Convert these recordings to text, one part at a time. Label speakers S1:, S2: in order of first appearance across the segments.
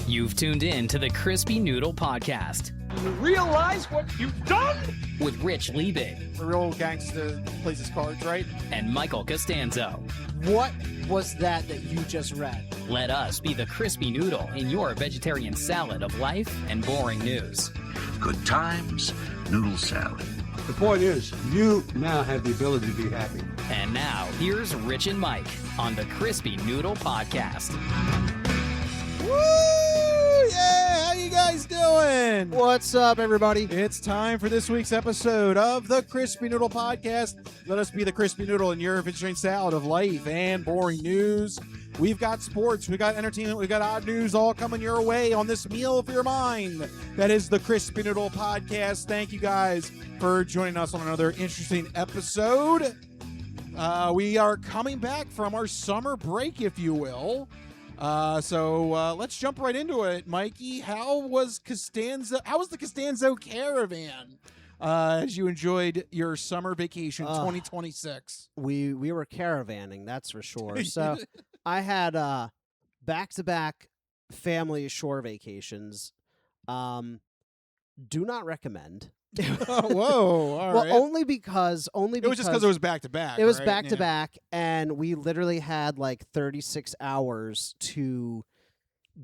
S1: You've tuned in to the Crispy Noodle Podcast
S2: You realize what you've done?
S1: with Rich Liebig
S3: A real gangster plays his cards, right?
S1: and Michael Costanzo.
S4: What was that you just read?
S1: Let us be the Crispy Noodle in your vegetarian salad of life and boring news.
S5: Good times, noodle salad.
S2: The point is, you now have the ability to be happy.
S1: And now, here's Rich and Mike on the Crispy Noodle Podcast.
S3: Woo! Yeah! How you guys doing?
S4: What's up, everybody?
S3: It's time for this week's episode of the Crispy Noodle Podcast. Let us be the Crispy Noodle in your vegetarian salad of life and boring news. We've got sports, we've got entertainment, we've got odd news all coming your way on this meal for your mind. That is the Crispy Noodle Podcast. Thank you guys for joining us on another interesting episode. We are coming back from our summer break, if you will. So let's jump right into it. Mikey, how was the Costanzo Caravan as you enjoyed your summer vacation 2026?
S4: We were caravanning, that's for sure. So I had back-to-back family shore vacations. Do not recommend.
S3: Whoa! All
S4: Well,
S3: right.
S4: only because
S3: it was just because it was back to back.
S4: it was
S3: right?
S4: back to
S3: Yeah.
S4: back, and we literally had like 36 hours to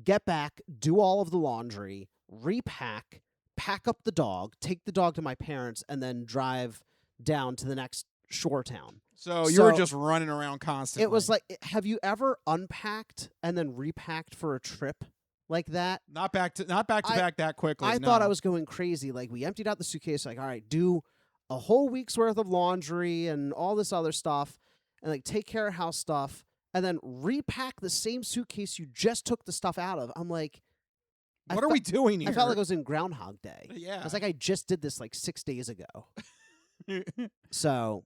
S4: get back, do all of the laundry, repack, pack up the dog, take the dog to my parents, and then drive down to the next shore town.
S3: So you were
S4: So-
S3: just running around constantly.
S4: It was like, have you ever unpacked and then repacked for a trip like that?
S3: not back to back that quickly.
S4: I
S3: no.
S4: thought I was going crazy. Like, we emptied out the suitcase, like, all right, do a whole week's worth of laundry and all this other stuff, and like take care of house stuff, and then repack the same suitcase you just took the stuff out of. I'm like,
S3: What are we doing here?
S4: I felt like I was in Groundhog Day.
S3: Yeah.
S4: I was like, I just did this like 6 days ago. So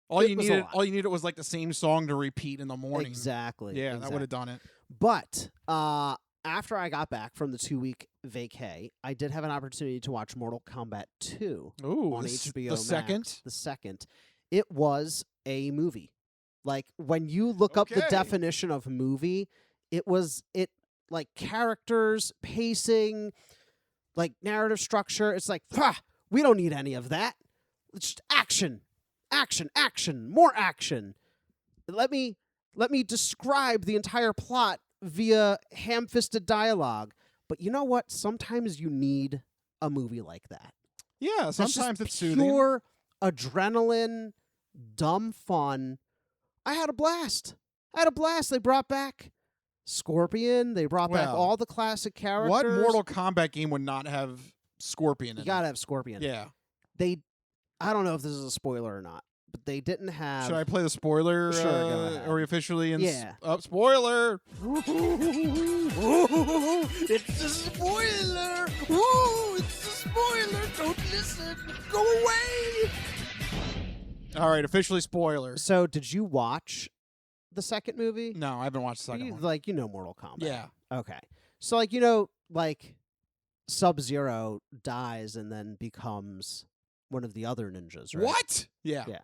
S3: all
S4: it
S3: you
S4: was a lot.
S3: needed was like the same song to repeat in the morning.
S4: exactly.
S3: Yeah, that
S4: exactly.
S3: would have done it.
S4: But after I got back from the 2-week vacay, I did have an opportunity to watch Mortal Kombat 2
S3: Ooh,
S4: on
S3: this-
S4: HBO
S3: the
S4: Max.
S3: second.
S4: The second. It was a movie. Like, when you look up the
S3: Okay.
S4: definition of movie, it like characters, pacing, like narrative structure. It's like, we don't need any of that. It's just action, action, action, more action. Let me describe the entire plot via ham-fisted dialogue. But you know what? Sometimes you need a movie like that.
S3: Yeah,
S4: That's
S3: sometimes
S4: just
S3: it's soothing.
S4: pure adrenaline, dumb fun. I had a blast. They brought back Scorpion. They brought back
S3: Well,
S4: all the classic characters.
S3: What Mortal Kombat game would not have Scorpion in
S4: You
S3: it?
S4: gotta have Scorpion.
S3: Yeah.
S4: I don't know if this is a spoiler or not, but they didn't have.
S3: Should I play the spoiler?
S4: Sure, go ahead.
S3: Are we officially in?
S4: Yeah.
S3: Spoiler.
S4: It's a spoiler. Ooh, it's a spoiler. Don't listen. Go away.
S3: All right, officially spoiler.
S4: So, did you watch the second movie?
S3: No, I haven't watched the second
S4: You,
S3: one.
S4: like, you know Mortal Kombat.
S3: Yeah.
S4: Okay. So, like Sub-Zero dies and then becomes one of the other ninjas, right?
S3: What? Yeah.
S4: Yeah.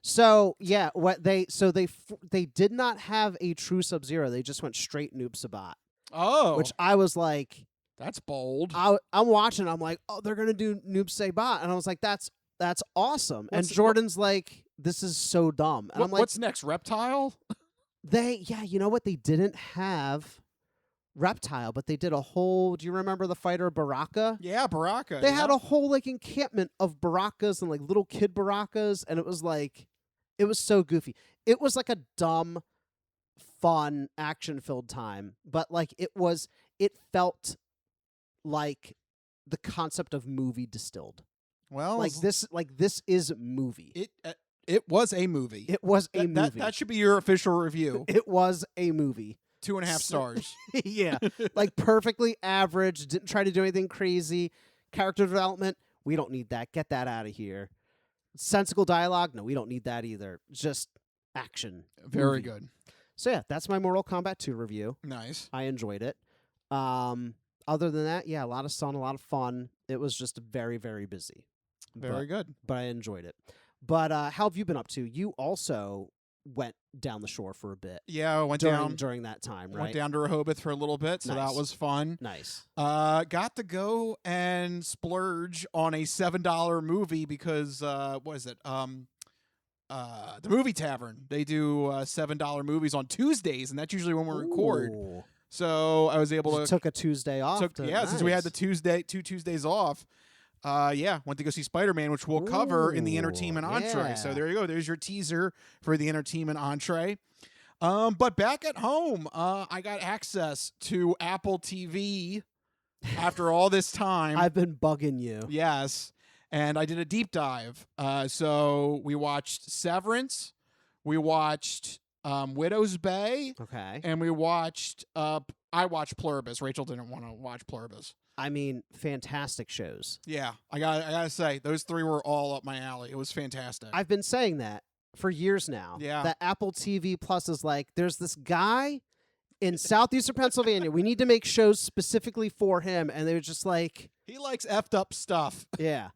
S4: So, yeah, they did not have a true Sub-Zero. They just went straight Noob Sabat,
S3: Oh,
S4: which I was like,
S3: that's bold.
S4: I'm watching. I'm like, oh, they're gonna do Noob Sabat, and I was like, that's awesome. And
S3: What's-
S4: Jordan's like, this is so dumb. And I'm like,
S3: What's next? Reptile?
S4: you know what? They didn't have Reptile, but they did a whole. Do you remember the fighter Baraka?
S3: Yeah, Baraka.
S4: They
S3: yeah.
S4: had a whole like encampment of Barakas and like little kid Barakas, and it was so goofy. It was like a dumb, fun, action-filled time, but like it felt like the concept of movie distilled.
S3: Well,
S4: Like this is movie.
S3: It was a movie.
S4: It was a
S3: That-
S4: movie.
S3: That should be your official review.
S4: It was a movie.
S3: 2.5 stars.
S4: Yeah. Like perfectly average, didn't try to do anything crazy. Character development, we don't need that. Get that out of here. Sensical dialogue, no, we don't need that either. Just action.
S3: Very
S4: movie.
S3: good.
S4: So yeah, that's my Mortal Kombat 2 review.
S3: Nice.
S4: I enjoyed it. Other than that, yeah, a lot of sun, a lot of fun. It was just very, very busy.
S3: Very good.
S4: But I enjoyed it. But how have you been up to? You also went down the shore for a bit.
S3: Yeah, I went
S4: during that time, right?
S3: Went down to Rehoboth for a little bit, so
S4: Nice.
S3: that was fun.
S4: Nice.
S3: Got to go and splurge on a $7 movie because what is it? The Movie Tavern. They do $7 movies on Tuesdays, and that's usually when we record.
S4: Ooh.
S3: So I was able to
S4: Took a Tuesday off.
S3: since we had the two Tuesdays off. Went to go see Spider-Man, which we'll cover in the entertainment entree.
S4: yeah.
S3: So there you go. There's your teaser for the entertainment entree. But back at home, I got access to Apple TV after all this time.
S4: I've been bugging you.
S3: Yes. And I did a deep dive. So we watched Severance. We watched Widow's Bay.
S4: Okay.
S3: And we watched I watched Pluribus. Rachel didn't want to watch Pluribus.
S4: I mean, fantastic shows.
S3: Yeah, I gotta say, those three were all up my alley. It was fantastic.
S4: I've been saying that for years now.
S3: Yeah.
S4: That Apple TV Plus is like, there's this guy in southeastern Pennsylvania. We need to make shows specifically for him. And they were just like,
S3: He likes effed up stuff.
S4: yeah.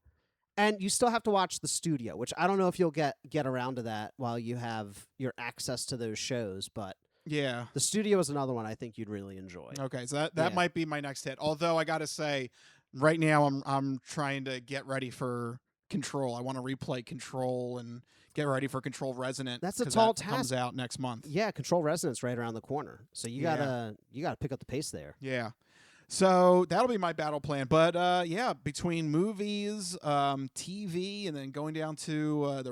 S4: And you still have to watch The Studio, which I don't know if you'll get around to that while you have your access to those shows, but
S3: Yeah.
S4: The Studio is another one I think you'd really enjoy.
S3: Okay, so that
S4: Yeah.
S3: might be my next hit. Although I gotta say, right now I'm trying to get ready for Control. I want to replay Control and get ready for Control Resonant.
S4: That's a
S3: 'cause
S4: tall
S3: that comes
S4: task.
S3: out next month.
S4: Yeah, Control Resonance right around the corner. So you
S3: Yeah.
S4: gotta pick up the pace there.
S3: Yeah. So that'll be my battle plan. But between movies, TV, and then going down to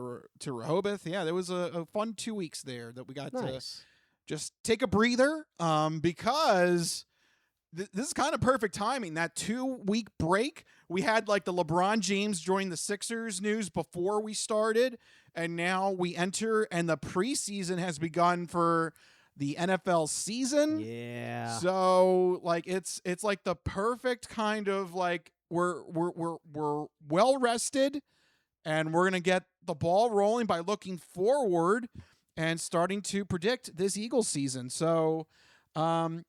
S3: Rehoboth, there was a fun 2 weeks there that we got to
S4: Nice.
S3: just take a breather because this is kind of perfect timing. That 2-week break, we had like the LeBron James join the Sixers news before we started, and now we enter and the preseason has begun for the NFL season.
S4: Yeah.
S3: So like it's like the perfect kind of like we're well rested and we're gonna get the ball rolling by looking forward and starting to predict this Eagles season. So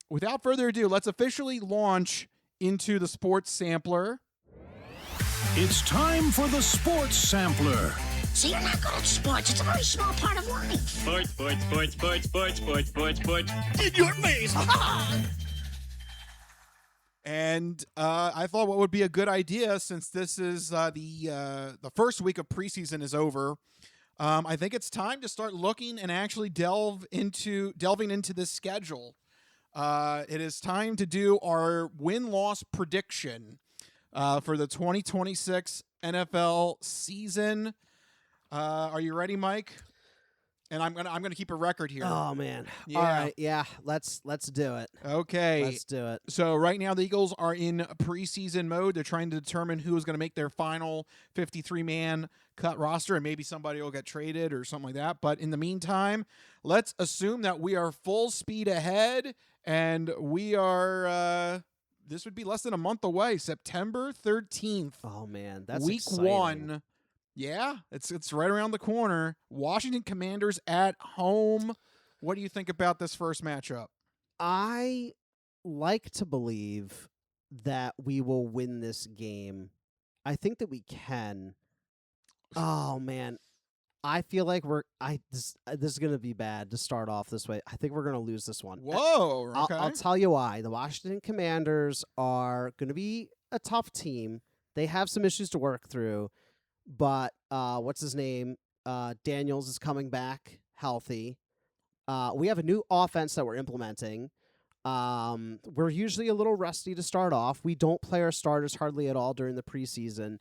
S3: without further ado, let's officially launch into the sports sampler.
S6: It's time for the Sports Sampler.
S7: So you're not good at sports. It's a very small part of life.
S8: Sports. In your face.
S3: And I thought what would be a good idea, since this is the first week of preseason is over, I think it's time to start looking and actually delving into this schedule. It is time to do our win-loss prediction for the 2026 NFL season. Are you ready, Mike? And I'm gonna keep a record here.
S4: Oh man.
S3: Yeah.
S4: All right. Yeah. Let's do it.
S3: Okay.
S4: Let's do it.
S3: So right now the Eagles are in preseason mode. They're trying to determine who is going to make their final 53-man cut roster, and maybe somebody will get traded or something like that. But in the meantime, let's assume that we are full speed ahead, and we are. This would be less than a month away, September 13th.
S4: Oh man, that's
S3: week
S4: exciting.
S3: 1. Yeah, it's right around the corner. Washington Commanders at home. What do you think about this first matchup?
S4: I like to believe that we will win this game. I think that we can. Oh man, I feel like this is going to be bad to start off this way. I think we're going to lose this one.
S3: Whoa, okay.
S4: I'll tell you why. The Washington Commanders are going to be a tough team. They have some issues to work through, but what's his name? Daniels is coming back healthy. We have a new offense that we're implementing. We're usually a little rusty to start off. We don't play our starters hardly at all during the preseason.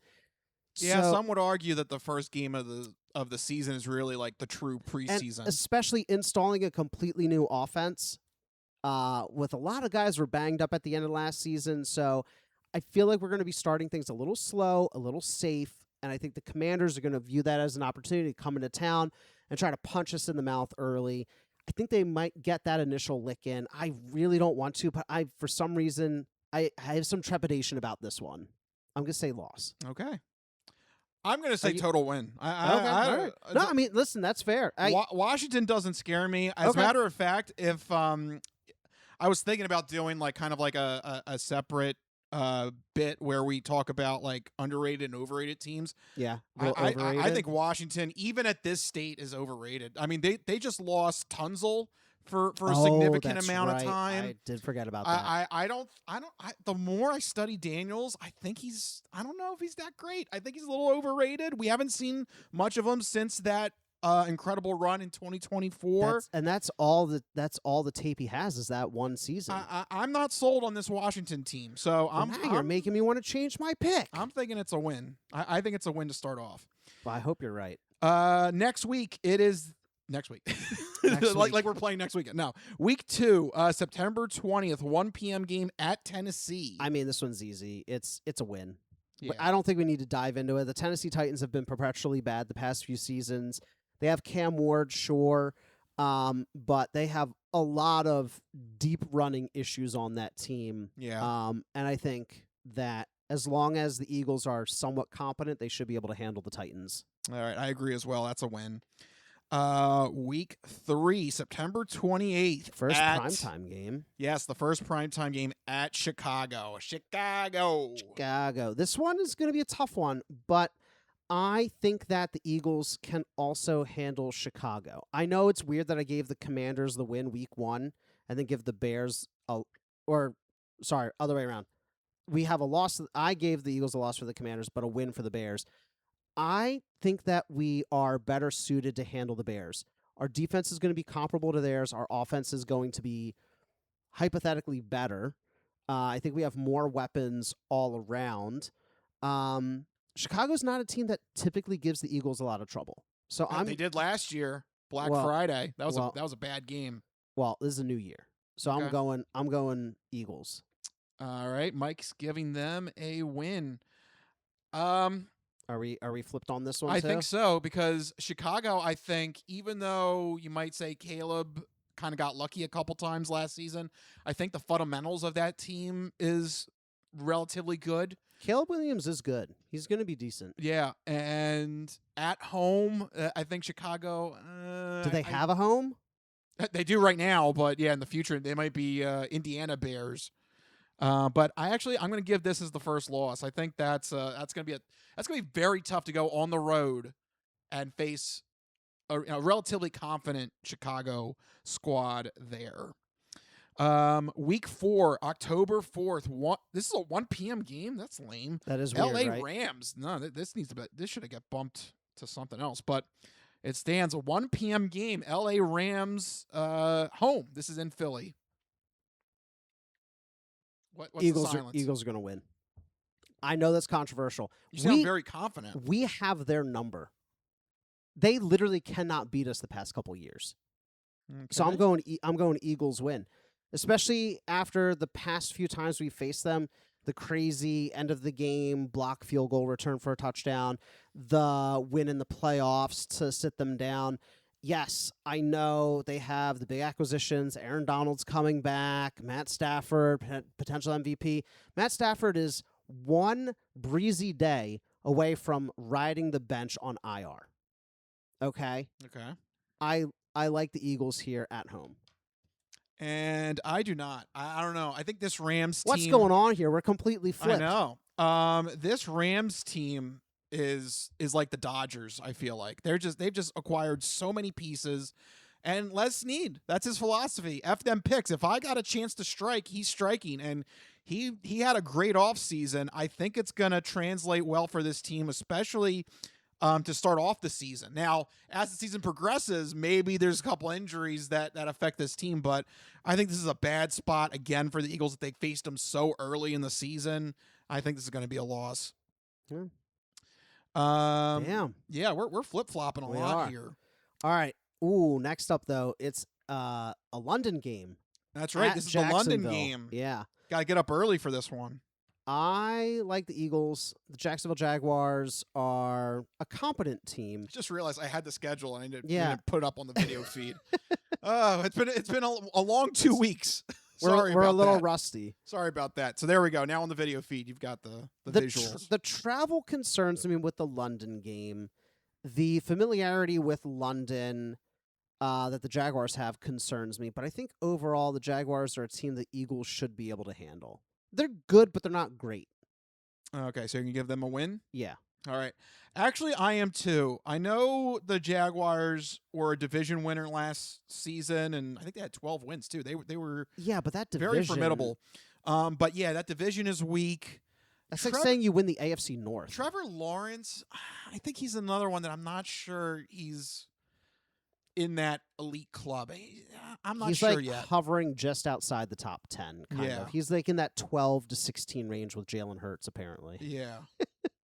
S3: Yeah,
S4: So-
S3: some would argue that the first game of the season is really like the true preseason.
S4: And especially installing a completely new offense. With a lot of guys were banged up at the end of last season, so I feel like we're going to be starting things a little slow, a little safe, and I think the Commanders are going to view that as an opportunity to come into town and try to punch us in the mouth early. I think they might get that initial lick in. I really don't want to, but for some reason, I have some trepidation about this one. I'm going to say loss.
S3: Okay. I'm going to say
S4: you-
S3: total win.
S4: All right. No, I mean, listen, that's fair.
S3: Washington doesn't scare me. As
S4: Okay.
S3: a matter of fact, if I was thinking about doing like kind of like a separate bit where we talk about like underrated and overrated teams.
S4: Yeah,
S3: I think Washington, even at this state, is overrated. I mean, they just lost Tunzel for a significant amount of time.
S4: I did forget about that.
S3: The more I study Daniels, I don't know if he's that great. I think he's a little overrated. We haven't seen much of him since that incredible run in 2024.
S4: That's all the tape he has is that one season.
S3: I'm not sold on this Washington team, so
S4: you're making me want to change my pick.
S3: I'm thinking it's a win. I think it's a win to start off.
S4: Well, I hope you're right.
S3: Next week it is next week. Like we're playing next weekend. No, week 2, September 20th, 1 p.m. game at Tennessee.
S4: I mean, this one's easy. It's a win.
S3: Yeah.
S4: But I don't think we need to dive into it. The Tennessee Titans have been perpetually bad the past few seasons. They have Cam Ward, sure, but they have a lot of deep running issues on that team.
S3: Yeah.
S4: And I think that as long as the Eagles are somewhat competent, they should be able to handle the Titans.
S3: All right, I agree as well. That's a win. Week 3, September 28th.
S4: First primetime game.
S3: Yes, the first primetime game at Chicago. Chicago.
S4: This one is going to be a tough one, but I think that the Eagles can also handle Chicago. I know it's weird that I gave the Commanders the win week 1 and then give the Bears other way around. We have a loss. I gave the Eagles a loss for the Commanders, but a win for the Bears. I think that we are better suited to handle the Bears. Our defense is going to be comparable to theirs. Our offense is going to be hypothetically better. I think we have more weapons all around. Chicago's not a team that typically gives the Eagles a lot of trouble. So
S3: they did last year, Black Friday. That was a bad game.
S4: Well, this is a new year. So
S3: okay.
S4: I'm going Eagles.
S3: All right, Mike's giving them a win.
S4: Are we flipped on this one
S3: I
S4: too?
S3: think so, because Chicago, I think, even though you might say Caleb kind of got lucky a couple times last season, I think the fundamentals of that team is relatively good.
S4: Caleb Williams is good. He's going to be decent.
S3: Yeah, and at home, I think Chicago...
S4: Do they have a home?
S3: They do right now, but yeah, in the future, they might be Indiana Bears. But I'm going to give this as the first loss. I think that's going to be very tough to go on the road and face a relatively confident Chicago squad there. Week 4, October 4th. This is a 1 p.m. game. That's lame.
S4: That is weird,
S3: LA
S4: right?
S3: Rams. No, this should have got bumped to something else, but it stands a 1 p.m. game. LA Rams home. This is in Philly. What's
S4: Eagles
S3: the silence?
S4: Eagles are going to win. I know that's controversial.
S3: You sound very confident.
S4: We have their number. They literally cannot beat us the past couple years.
S3: Okay.
S4: So I'm going Eagles win. Especially after the past few times we faced them, the crazy end of the game block field goal return for a touchdown, the win in the playoffs to sit them down. Yes, I know they have the big acquisitions. Aaron Donald's coming back. Matt Stafford, potential MVP. Matt Stafford is one breezy day away from riding the bench on IR. Okay?
S3: Okay.
S4: I like the Eagles here at home.
S3: And I do not. I don't know. I think this Rams team...
S4: What's going on here? We're completely flipped.
S3: I know. This Rams team is like the Dodgers, I feel like. They've just acquired so many pieces. And Les Snead, that's his philosophy. F them picks. If I got a chance to strike, he's striking. And he had a great offseason. I think it's going to translate well for this team, especially to start off the season. Now, as the season progresses, maybe there's a couple injuries that affect this team, but I think this is a bad spot, again, for the Eagles that they faced them so early in the season. I think this is going to be a loss.
S4: Yeah.
S3: Damn. Yeah, we're flip-flopping a lot here.
S4: All right. Ooh, next up, though, it's a London game.
S3: That's right. This is the London game.
S4: Yeah.
S3: Got to get up early for this one.
S4: I like the Eagles. The Jacksonville Jaguars are a competent team.
S3: I just realized I had the schedule and I didn't put it up on the video feed. Oh, it's been a long 2 weeks.
S4: We're a little rusty.
S3: Sorry about that. So there we go. Now on the video feed, you've got the visuals.
S4: The travel concerns me with the London game. The familiarity with London that the Jaguars have concerns me. But I think overall the Jaguars are a team the Eagles should be able to handle. they're good, but they're not great.
S3: Okay, so you can give them a win?
S4: Yeah.
S3: All right. Actually, I am too. I know the Jaguars were a division winner last season, and I think they had 12 wins too. They were
S4: Yeah, but that division...
S3: very formidable. But yeah, that division is weak.
S4: That's like saying you win the AFC North.
S3: Trevor Lawrence, I think he's another one that I'm not sure he's in that elite club. I'm not
S4: He's
S3: sure
S4: like
S3: yet.
S4: hovering just outside the top 10, kind
S3: Yeah.
S4: of. He's like in that 12 to 16 range with Jalen Hurts, apparently.
S3: Yeah.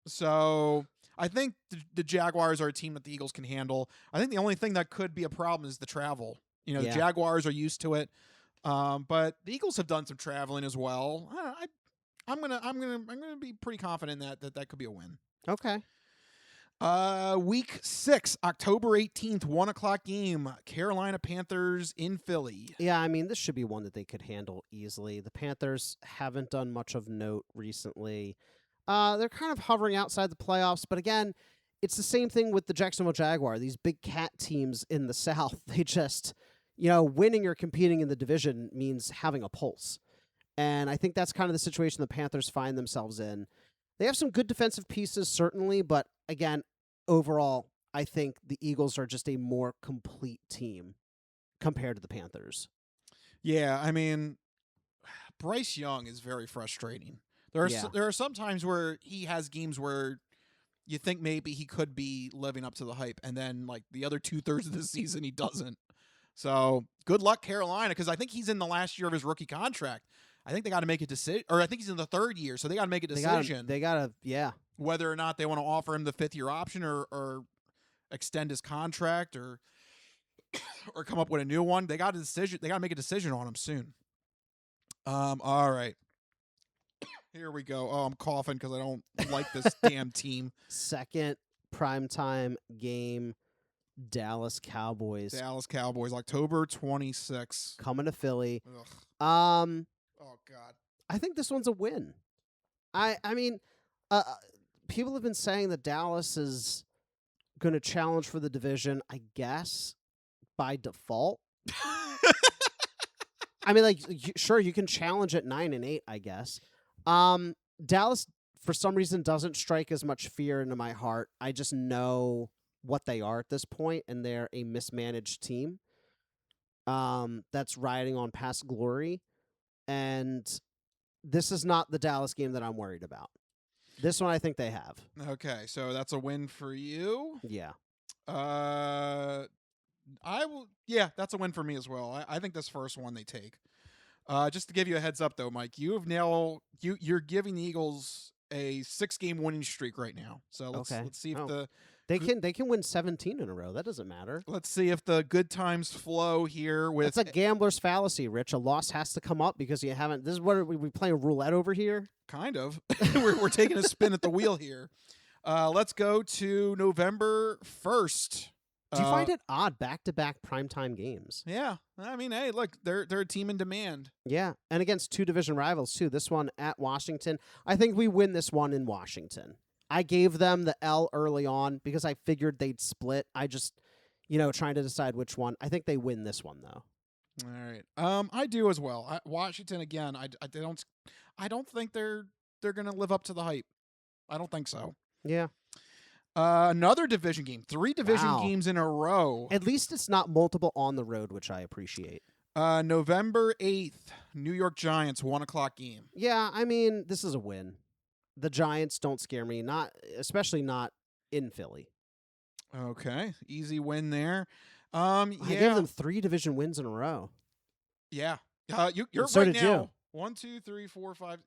S3: So I think the Jaguars are a team that the Eagles can handle. I think the only thing that could be a problem is the travel. You know,
S4: Yeah.
S3: the Jaguars are used to it, but the Eagles have done some traveling as well. I'm gonna be pretty confident that could be a win.
S4: Okay.
S3: Week 6, October 18th, 1:00 game. Carolina Panthers in Philly.
S4: Yeah, I mean, this should be one that they could handle easily. The Panthers haven't done much of note recently. They're kind of hovering outside the playoffs, but again, it's the same thing with the Jacksonville Jaguar. These big cat teams in the South, they just, winning or competing in the division means having a pulse. And I think that's kind of the situation the Panthers find themselves in. They have some good defensive pieces, certainly, but again, overall, I think the Eagles are just a more complete team compared to the Panthers.
S3: Yeah, I mean, Bryce Young is very frustrating. There are some times where he has games where you think maybe he could be living up to the hype, and then like the other 2/3 of the season he doesn't. So good luck, Carolina, because I think he's in the last year of his rookie contract. I think they got to make a decision, or I think he's in the 3rd year, so they got to make a decision.
S4: They got to, yeah.
S3: Whether or not they want to offer him the 5th-year option or extend his contract or come up with a new one. They got a decision. They got to make a decision on him soon. All right. Here we go. Oh, I'm coughing because I don't like this damn team.
S4: Second primetime game, Dallas Cowboys.
S3: Dallas Cowboys, October 26th.
S4: Coming to Philly.
S3: Ugh. Oh, God.
S4: I think this one's a win. I mean, people have been saying that Dallas is going to challenge for the division, I guess, by default. I mean, like, sure, you can challenge at 9-8, I guess. Dallas, for some reason, doesn't strike as much fear into my heart. I just know what they are at this point, and they're a mismanaged team that's riding on past glory. And this is not the Dallas game that I'm worried about. This one I think they have.
S3: Okay, so that's a win for you.
S4: Yeah.
S3: Yeah, that's a win for me as well. I think this first one they take. Just to give you a heads up, though, Mike, you're giving the Eagles a 6-game winning streak right now. So let's see if
S4: they can win 17 in a row. That doesn't matter.
S3: Let's see if the good times flow here.
S4: It's a gambler's fallacy, Rich. A loss has to come up because you haven't. This is what we playing roulette over here.
S3: Kind of. we're taking a spin at the wheel here. Let's go to November 1st.
S4: Do you find it odd back-to-back primetime games?
S3: Yeah. I mean, hey, look, they're a team in demand.
S4: Yeah, and against 2 division rivals, too. This one at Washington. I think we win this one in Washington. I gave them the L early on because I figured they'd split. I just, trying to decide which one. I think they win this one, though.
S3: All right. I do as well. Washington, again, I don't think they're going to live up to the hype. I don't think so.
S4: Yeah.
S3: Another division game. 3 division games in a row.
S4: At least it's not multiple on the road, which I appreciate.
S3: November 8th, New York Giants, 1:00 game.
S4: Yeah, I mean, this is a win. The Giants don't scare me, especially not in Philly.
S3: Okay, easy win there.
S4: I gave them 3 division wins in a row.
S3: Yeah, you're
S4: so
S3: right
S4: did
S3: now.
S4: You.
S3: 1, 2, 3, 4, 5.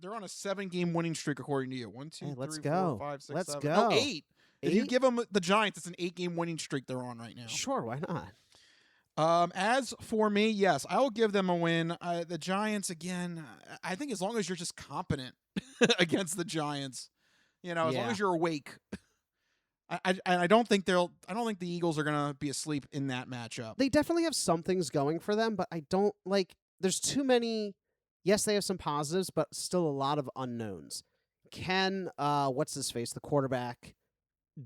S3: They're on a 7-game winning streak according to you. 1, 2,
S4: hey, let's
S3: 3,
S4: go.
S3: 4, 5, 6,
S4: let's
S3: 7.
S4: go.
S3: No, 8. If you give them the Giants, it's an 8-game winning streak they're on right now.
S4: Sure, why not?
S3: As for me, yes, I will give them a win. The Giants, again, I think as long as you're just competent against the Giants, as long as you're awake. I don't think the Eagles are gonna be asleep in that matchup.
S4: They definitely have some things going for them, but I don't there's too many. Yes, they have some positives, but still a lot of unknowns. Can what's his face, the quarterback,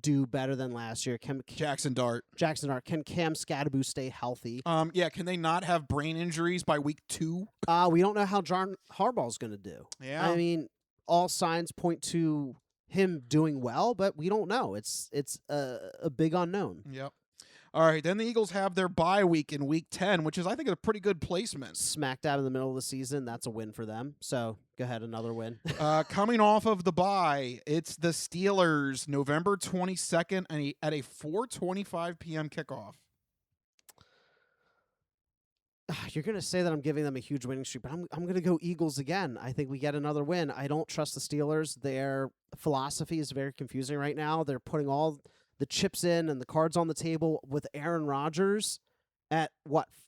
S4: do better than last year? Can
S3: Jackson Dart.
S4: Can Cam Scadaboo stay healthy?
S3: Yeah, can they not have brain injuries by week 2?
S4: We don't know how John Harbaugh's going to do.
S3: Yeah.
S4: I mean, all signs point to him doing well, but we don't know. It's a big unknown.
S3: Yep. All right, then the Eagles have their bye week in week 10, which is, I think, a pretty good placement.
S4: Smack dab in the middle of the season, that's a win for them. So go ahead, another win.
S3: Coming off of the bye, it's the Steelers, November 22nd at a 4:25 p.m. kickoff.
S4: You're going to say that I'm giving them a huge winning streak, but I'm going to go Eagles again. I think we get another win. I don't trust the Steelers. Their philosophy is very confusing right now. They're putting all the chips in and the cards on the table with Aaron Rodgers at,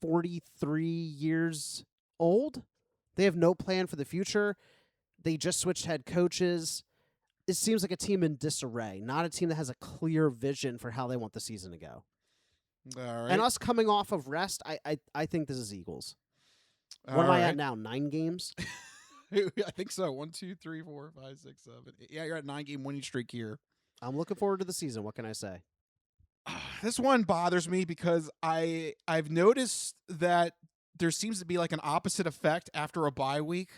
S4: 43 years old? They have no plan for the future. They just switched head coaches. It seems like a team in disarray, not a team that has a clear vision for how they want the season to go.
S3: All right.
S4: And us coming off of rest, I think this is Eagles. What am I at now? 9 games?
S3: I think so. 1, 2, 3, 4, 5, 6, 7. Yeah, you're at 9-game winning streak here.
S4: I'm looking forward to the season. What can I say?
S3: This one bothers me because I've noticed that there seems to be like an opposite effect after a bye week.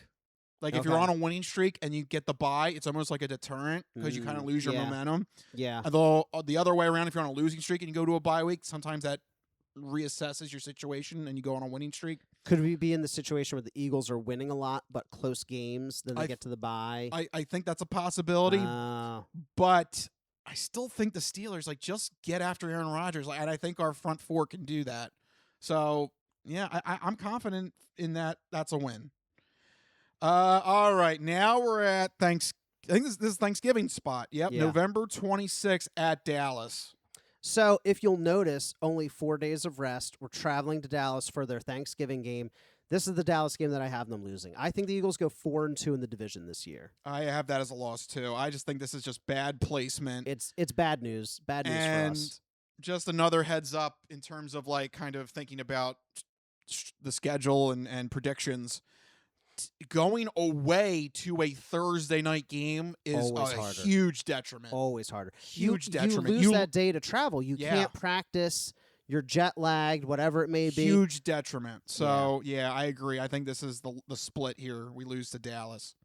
S3: Like if you're on a winning streak and you get the bye, it's almost like a deterrent because you kind of lose your momentum.
S4: Yeah.
S3: Although the other way around, if you're on a losing streak and you go to a bye week, sometimes that reassesses your situation and you go on a winning streak.
S4: Could we be in the situation where the Eagles are winning a lot but close games, then they get to the bye?
S3: I think that's a possibility, but I still think the Steelers just get after Aaron Rodgers, and I think our front four can do that. So yeah, I'm confident in that. That's a win. All right, now we're at I think this is Thanksgiving spot. Yep,
S4: Yeah.
S3: November 26th at Dallas.
S4: So if you'll notice, only 4 days of rest. We're traveling to Dallas for their Thanksgiving game. This is the Dallas game that I have them losing. I think the Eagles go 4-2 in the division this year.
S3: I have that as a loss too. I just think this is just bad placement.
S4: It's bad news. Bad news
S3: and
S4: for us.
S3: Just another heads up in terms of kind of thinking about the schedule and predictions. Going away to a Thursday night game is
S4: Always
S3: a
S4: harder.
S3: huge detriment.
S4: Always harder.
S3: Huge detriment.
S4: You lose that day to travel. You
S3: Yeah.
S4: can't practice. You're jet lagged, whatever it may be.
S3: Huge detriment. So, yeah, I agree. I think this is the split here. We lose to Dallas.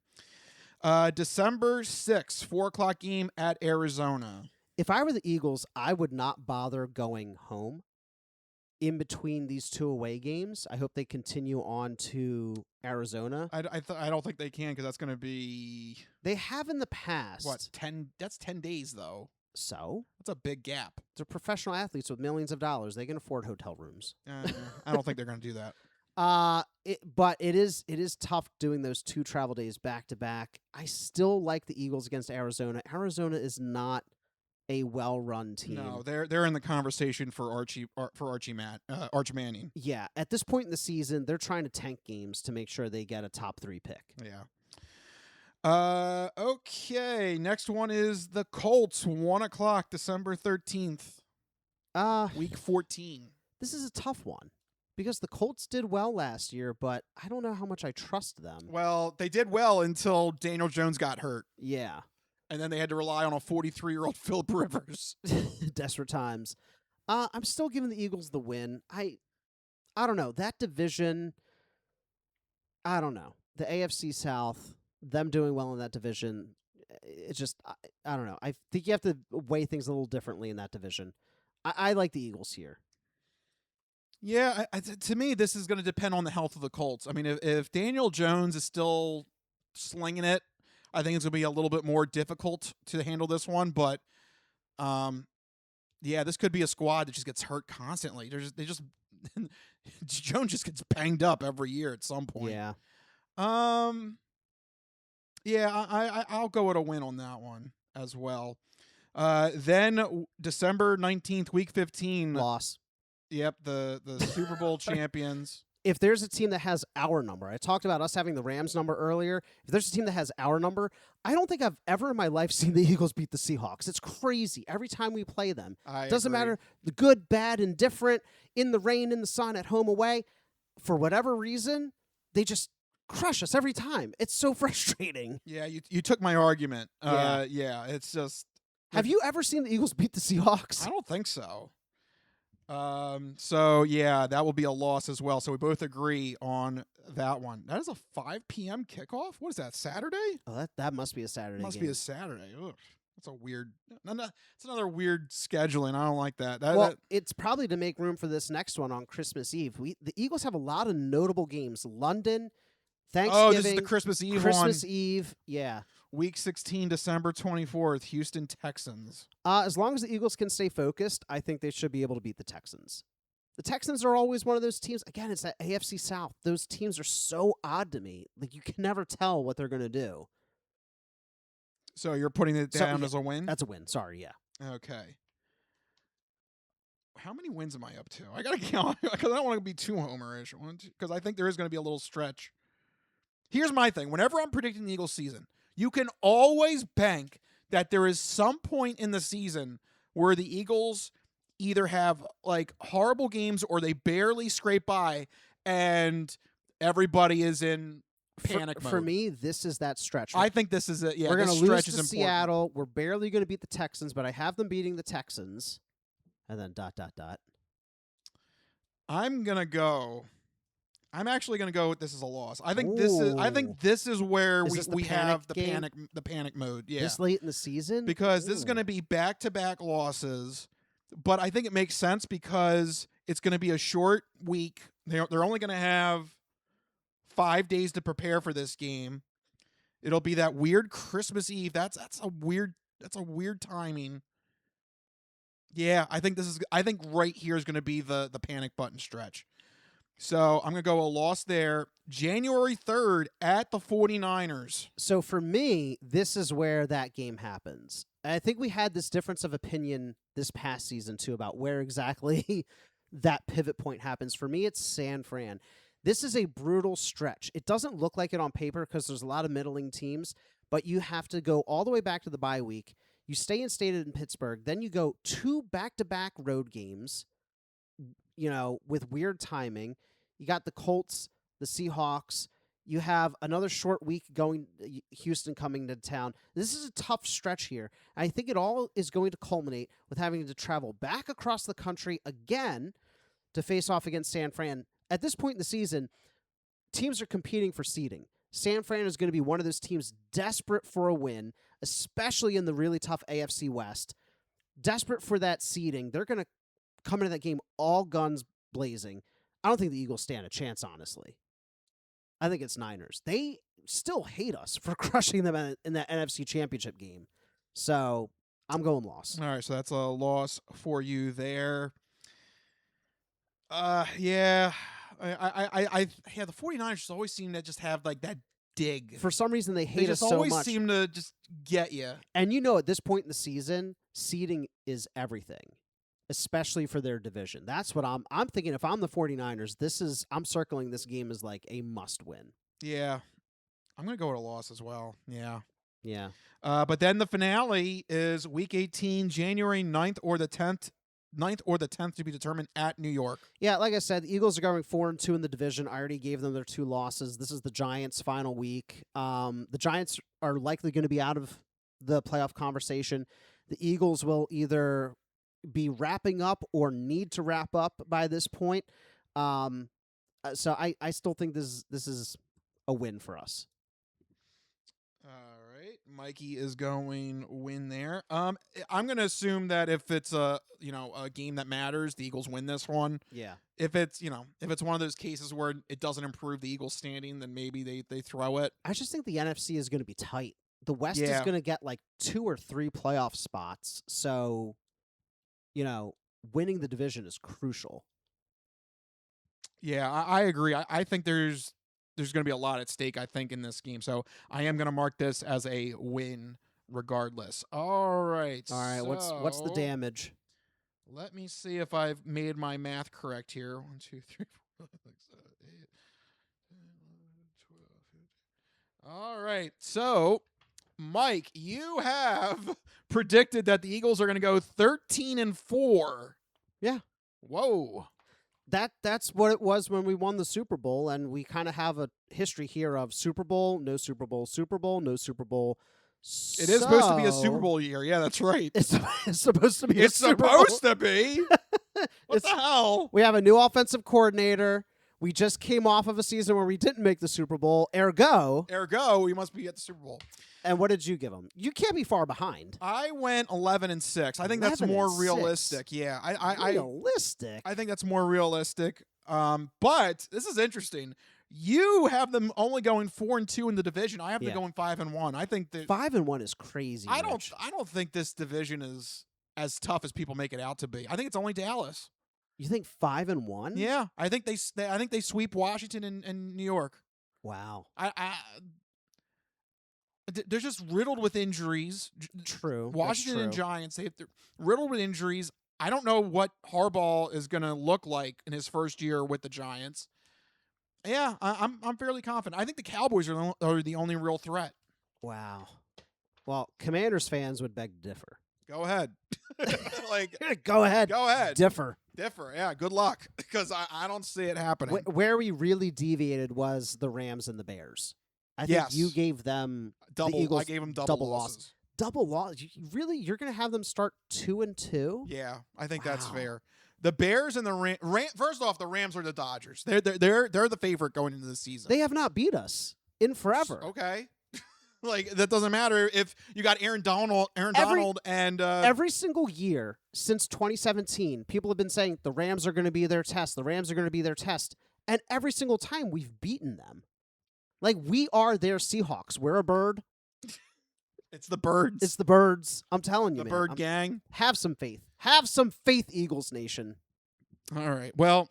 S3: December 6th, 4 o'clock game at Arizona.
S4: If I were the Eagles, I would not bother going home in between these 2 away games. I hope they continue on to Arizona.
S3: I don't think they can because that's going to be...
S4: They have in the past.
S3: What, 10? That's 10 days, though.
S4: So?
S3: That's a big gap.
S4: They're professional athletes with millions of dollars. They can afford hotel rooms.
S3: I don't think they're going to do that.
S4: But it is tough doing those 2 travel days back to back. I still like the Eagles against Arizona. Arizona is not a well-run team.
S3: No, they're in the conversation for Arch Manning.
S4: Yeah, at this point in the season, they're trying to tank games to make sure they get a top 3 pick.
S3: Yeah. Okay. Next one is the Colts, 1 o'clock, December 13th. Week 14.
S4: This is a tough one because the Colts did well last year, but I don't know how much I trust them.
S3: Well, they did well until Daniel Jones got hurt.
S4: Yeah.
S3: And then they had to rely on a 43-year-old Phillip Rivers.
S4: Desperate times. I'm still giving the Eagles the win. I don't know. That division, I don't know. The AFC South, them doing well in that division, it's just, I don't know. I think you have to weigh things a little differently in that division. I like the Eagles here.
S3: Yeah, to me, this is going to depend on the health of the Colts. I mean, if Daniel Jones is still slinging it, I think it's going to be a little bit more difficult to handle this one. But, yeah, this could be a squad that just gets hurt constantly. Jones just gets banged up every year at some point.
S4: Yeah.
S3: Yeah, I'll go with a win on that one as well. Then December 19th, week 15.
S4: Loss.
S3: Yep, the Super Bowl champions.
S4: If there's a team that has our number, I talked about us having the Rams number earlier. If there's a team that has our number, I don't think I've ever in my life seen the Eagles beat the Seahawks. It's crazy every time we play them. Doesn't matter the good, bad, indifferent, in the rain, in the sun, at home, away. For whatever reason, they just crush us every time. It's so frustrating.
S3: Yeah, you took my argument.
S4: Yeah.
S3: Yeah, it's just
S4: Have you ever seen the Eagles beat the Seahawks?
S3: I don't think so. So yeah, that will be a loss as well. So we both agree on that one. That is a 5 p.m. kickoff. What is that? Saturday?
S4: Oh, that must be a Saturday.
S3: Must
S4: game.
S3: be a Saturday. Ugh, that's a weird. It's another weird scheduling. I don't like that.
S4: Well, it's probably to make room for this next one on Christmas Eve. The Eagles have a lot of notable games. London, Thanksgiving.
S3: Oh, this is the Christmas Eve one.
S4: Christmas Eve, yeah.
S3: Week 16, December 24th, Houston Texans.
S4: As long as the Eagles can stay focused, I think they should be able to beat the Texans. The Texans are always one of those teams. Again, it's that AFC South. Those teams are so odd to me. Like, you can never tell what they're going to do.
S3: So you're putting it down as a win?
S4: That's a win. Sorry, yeah.
S3: Okay. How many wins am I up to? I got to count because I don't want to be too homerish. Because I think there is going to be a little stretch. Here's my thing. Whenever I'm predicting the Eagles season, you can always bank that there is some point in the season where the Eagles either have like horrible games or they barely scrape by and everybody is in panic mode.
S4: For me, this is that stretch.
S3: I think this is it. Yeah,
S4: we're going to lose to
S3: important.
S4: Seattle. We're barely going to beat the Texans, but I have them beating the Texans. And then ...
S3: I'm actually going to go with this as a loss. I think this is where we have the panic mode. Yeah.
S4: This late in the season?
S3: Because this is going to be back-to-back losses. But I think it makes sense because it's going to be a short week. They're only going to have 5 days to prepare for this game. It'll be that weird Christmas Eve. That's a weird timing. Yeah, I think right here is going to be the panic button stretch. So I'm going to go a loss there. January 3rd at the 49ers.
S4: So for me, this is where that game happens. I think we had this difference of opinion this past season, too, about where exactly that pivot point happens. For me, it's San Fran. This is a brutal stretch. It doesn't look like it on paper because there's a lot of middling teams, but you have to go all the way back to the bye week. You stay instated in Pittsburgh. Then you go 2 back-to-back road games, with weird timing. You got the Colts, the Seahawks. You have another short week going, Houston coming to town. This is a tough stretch here. I think it all is going to culminate with having to travel back across the country again to face off against San Fran. At this point in the season, teams are competing for seeding. San Fran is going to be one of those teams desperate for a win, especially in the really tough AFC West. Desperate for that seeding. They're going to come into that game all guns blazing. I don't think the Eagles stand a chance, honestly. I think it's Niners. They still hate us for crushing them in that NFC Championship game. So I'm going loss.
S3: All right, so that's a loss for you there. Yeah. The 49ers just always seem to just have like that dig.
S4: For some reason, they hate us so much.
S3: They always seem to just get you.
S4: And at this point in the season, seeding is everything, especially for their division. That's what I'm thinking. If I'm the 49ers, I'm circling this game as like a must win.
S3: Yeah. I'm going to go with a loss as well. Yeah.
S4: Yeah.
S3: But then the finale is week 18, January 9th or the 10th. 9th or the 10th to be determined at New York.
S4: Yeah, like I said, the Eagles are going 4-2 in the division. I already gave them their 2 losses. This is the Giants' final week. The Giants are likely going to be out of the playoff conversation. The Eagles will either be wrapping up or need to wrap up by this point. So I still think this is a win for us.
S3: All right, Mikey is going win there. I'm going to assume that if it's a game that matters, the Eagles win this one.
S4: Yeah.
S3: If it's one of those cases where it doesn't improve the Eagles standing, then maybe they throw it.
S4: I just think the NFC is going to be tight. The West is going to get like 2 or 3 playoff spots. So, winning the division is crucial.
S3: Yeah, I agree. I think there's going to be a lot at stake, I think, in this game. So I am going to mark this as a win regardless. All right.
S4: What's the damage?
S3: Let me see if I've made my math correct here. 1, 2, 3, 4, 5, 6, 7, 8, 10, 11, 12, 15. All right. So, Mike, you have predicted that the Eagles are going to go 13-4.
S4: Yeah.
S3: Whoa.
S4: That's what it was when we won the Super Bowl, and we kind of have a history here of Super Bowl, no Super Bowl, Super Bowl, no Super Bowl,
S3: It is supposed to be a Super Bowl year. Yeah, that's right.
S4: It's supposed to be.
S3: It's
S4: a Super Bowl.
S3: supposed to be. What the hell?
S4: We have a new offensive coordinator. We just came off of a season where we didn't make the Super Bowl. Ergo,
S3: we must be at the Super Bowl.
S4: And what did you give them? You can't be far behind.
S3: I went 11-6. I think that's
S4: 11
S3: more
S4: and 6.
S3: realistic. Yeah,
S4: Realistic.
S3: I think that's more realistic. But this is interesting. You have them only going 4-2 in the division. I have them going 5-1. I think that
S4: 5-1 is crazy.
S3: I don't think this division is as tough as people make it out to be. I think it's only Dallas.
S4: You think 5-1?
S3: Yeah, I think they sweep Washington and New York.
S4: Wow.
S3: They're just riddled with injuries.
S4: True.
S3: Washington and Giants, they're riddled with injuries. I don't know what Harbaugh is going to look like in his first year with the Giants. Yeah, I'm fairly confident. I think the Cowboys are the only real threat.
S4: Wow. Well, Commanders fans would beg to differ.
S3: Go ahead.
S4: Go ahead.
S3: Go ahead.
S4: Differ.
S3: Yeah, good luck, because I don't see it happening.
S4: Where we really deviated was the Rams and the Bears. I think you gave them
S3: double.
S4: The Eagles
S3: I gave them double losses.
S4: Double loss. You're going to have them start 2-2?
S3: Yeah, I think that's fair. The Bears and the first off, the Rams are the Dodgers. They're the favorite going into the season.
S4: They have not beat us in forever.
S3: Okay. That doesn't matter if you got Aaron Donald and
S4: every single year since 2017, people have been saying the Rams are going to be their test. The Rams are going to be their test. And every single time we've beaten them. We are their Seahawks. We're a bird.
S3: It's the birds.
S4: It's the birds. I'm telling you,
S3: the
S4: man.
S3: bird gang.
S4: Have some faith. Have some faith, Eagles Nation.
S3: All right. Well,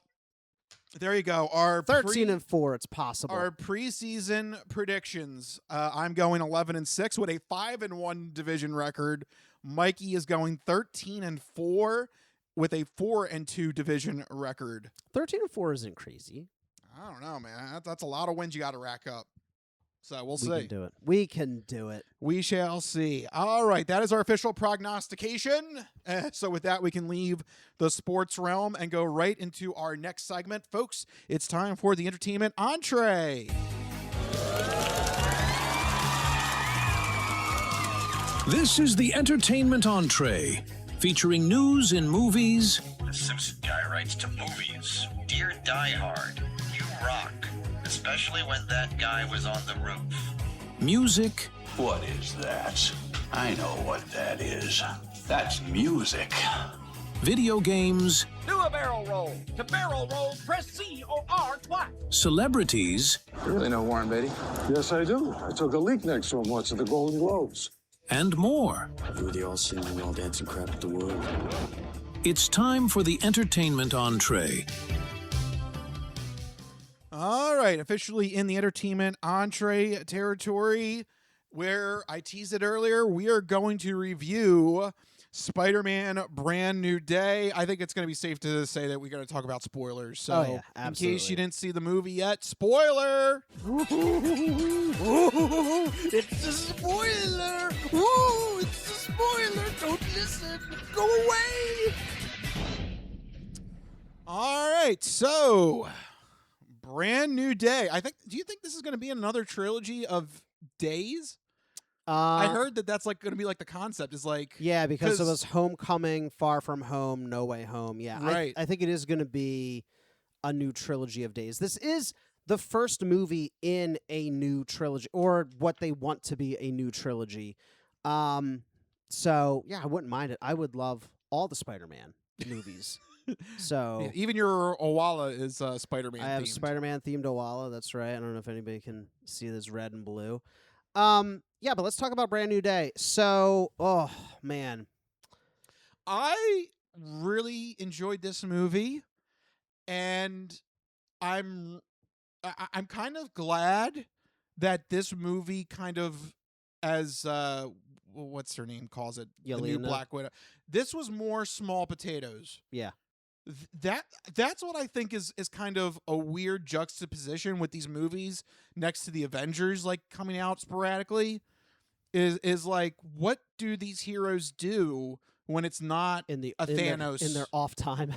S3: there you go. Our
S4: 13-4. It's possible.
S3: Our preseason predictions. I'm going 11-6 with a 5-1 division record. Mikey is going 13-4 with a 4-2 division record.
S4: 13-4 isn't crazy.
S3: I don't know, man. That's a lot of wins you got to rack up. So we'll see.
S4: We can do it. We can do it.
S3: We shall see. All right. That is our official prognostication. So with that, we can leave the sports realm and go right into our next segment. Folks, it's time for the entertainment entree.
S6: This is the entertainment entree, featuring news in movies.
S8: The Simpson guy writes to movies. Dear Die Hard, you rock. Especially when that guy was on the roof.
S6: Music.
S5: What is that? I know what that is. That's music.
S6: Video games.
S9: Do a barrel roll. To barrel roll, press C or R twice.
S6: Celebrities.
S10: You really know Warren Beatty?
S11: Yes, I do. I took a leak next to him once at the Golden Globes.
S6: And more.
S10: You were the all singing, all dancing crap at the world.
S6: It's time for the entertainment entree.
S3: All right, officially in the entertainment entree territory, where I teased it earlier, we are going to review Spider-Man Brand New Day. I think it's going to be safe to say that we're going to talk about spoilers. So in case you didn't see the movie yet, spoiler!
S4: It's a spoiler! Ooh, it's a spoiler! Don't listen! Go away!
S3: All right, so... Brand New Day. Do you think this is going to be another trilogy of days? I heard that's going to be the concept is
S4: yeah, because it was Homecoming, Far From Home, No Way Home. Yeah,
S3: right.
S4: I think it is going to be a new trilogy of days. This is the first movie in a new trilogy, or what they want to be a new trilogy. So yeah, I wouldn't mind it. I would love all the Spider-Man movies. So
S3: yeah, even your Owala is Spider-Man.
S4: I have
S3: themed.
S4: Spider-Man themed Owala. That's right. I don't know if anybody can see this red and blue. Yeah, but let's talk about Brand New Day. So, oh man,
S3: I really enjoyed this movie, and I'm kind of glad that this movie kind of, as what's her name calls it,
S4: Yelena.
S3: The new Black Widow. This was more small potatoes.
S4: Yeah.
S3: That's what I think is kind of a weird juxtaposition with these movies next to the Avengers coming out sporadically is what do these heroes do when it's not Thanos
S4: in their off time?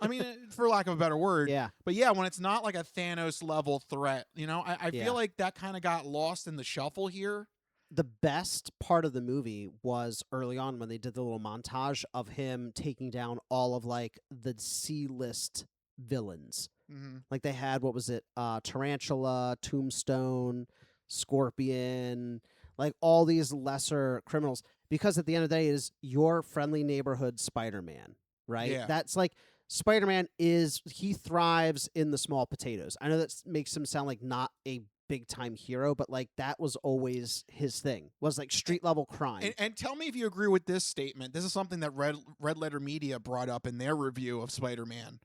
S3: I mean, for lack of a better word.
S4: Yeah.
S3: But yeah, when it's not a Thanos level threat, I feel like that kind of got lost in the shuffle here.
S4: the best part of the movie was early on when they did the little montage of him taking down all of like the C-list villains.
S3: Mm-hmm.
S4: Like they had, what was it? Tarantula, Tombstone, Scorpion, like all these lesser criminals. Because at the end of the day, it is your friendly neighborhood Spider-Man, right?
S3: Yeah.
S4: That's like Spider-Man he thrives in the small potatoes. I know that makes him sound like not a big time hero, but like that was always his thing, was like street level crime.
S3: And tell me if you agree with this statement. This is something that Red Letter Media brought up in their review of Spider-Man.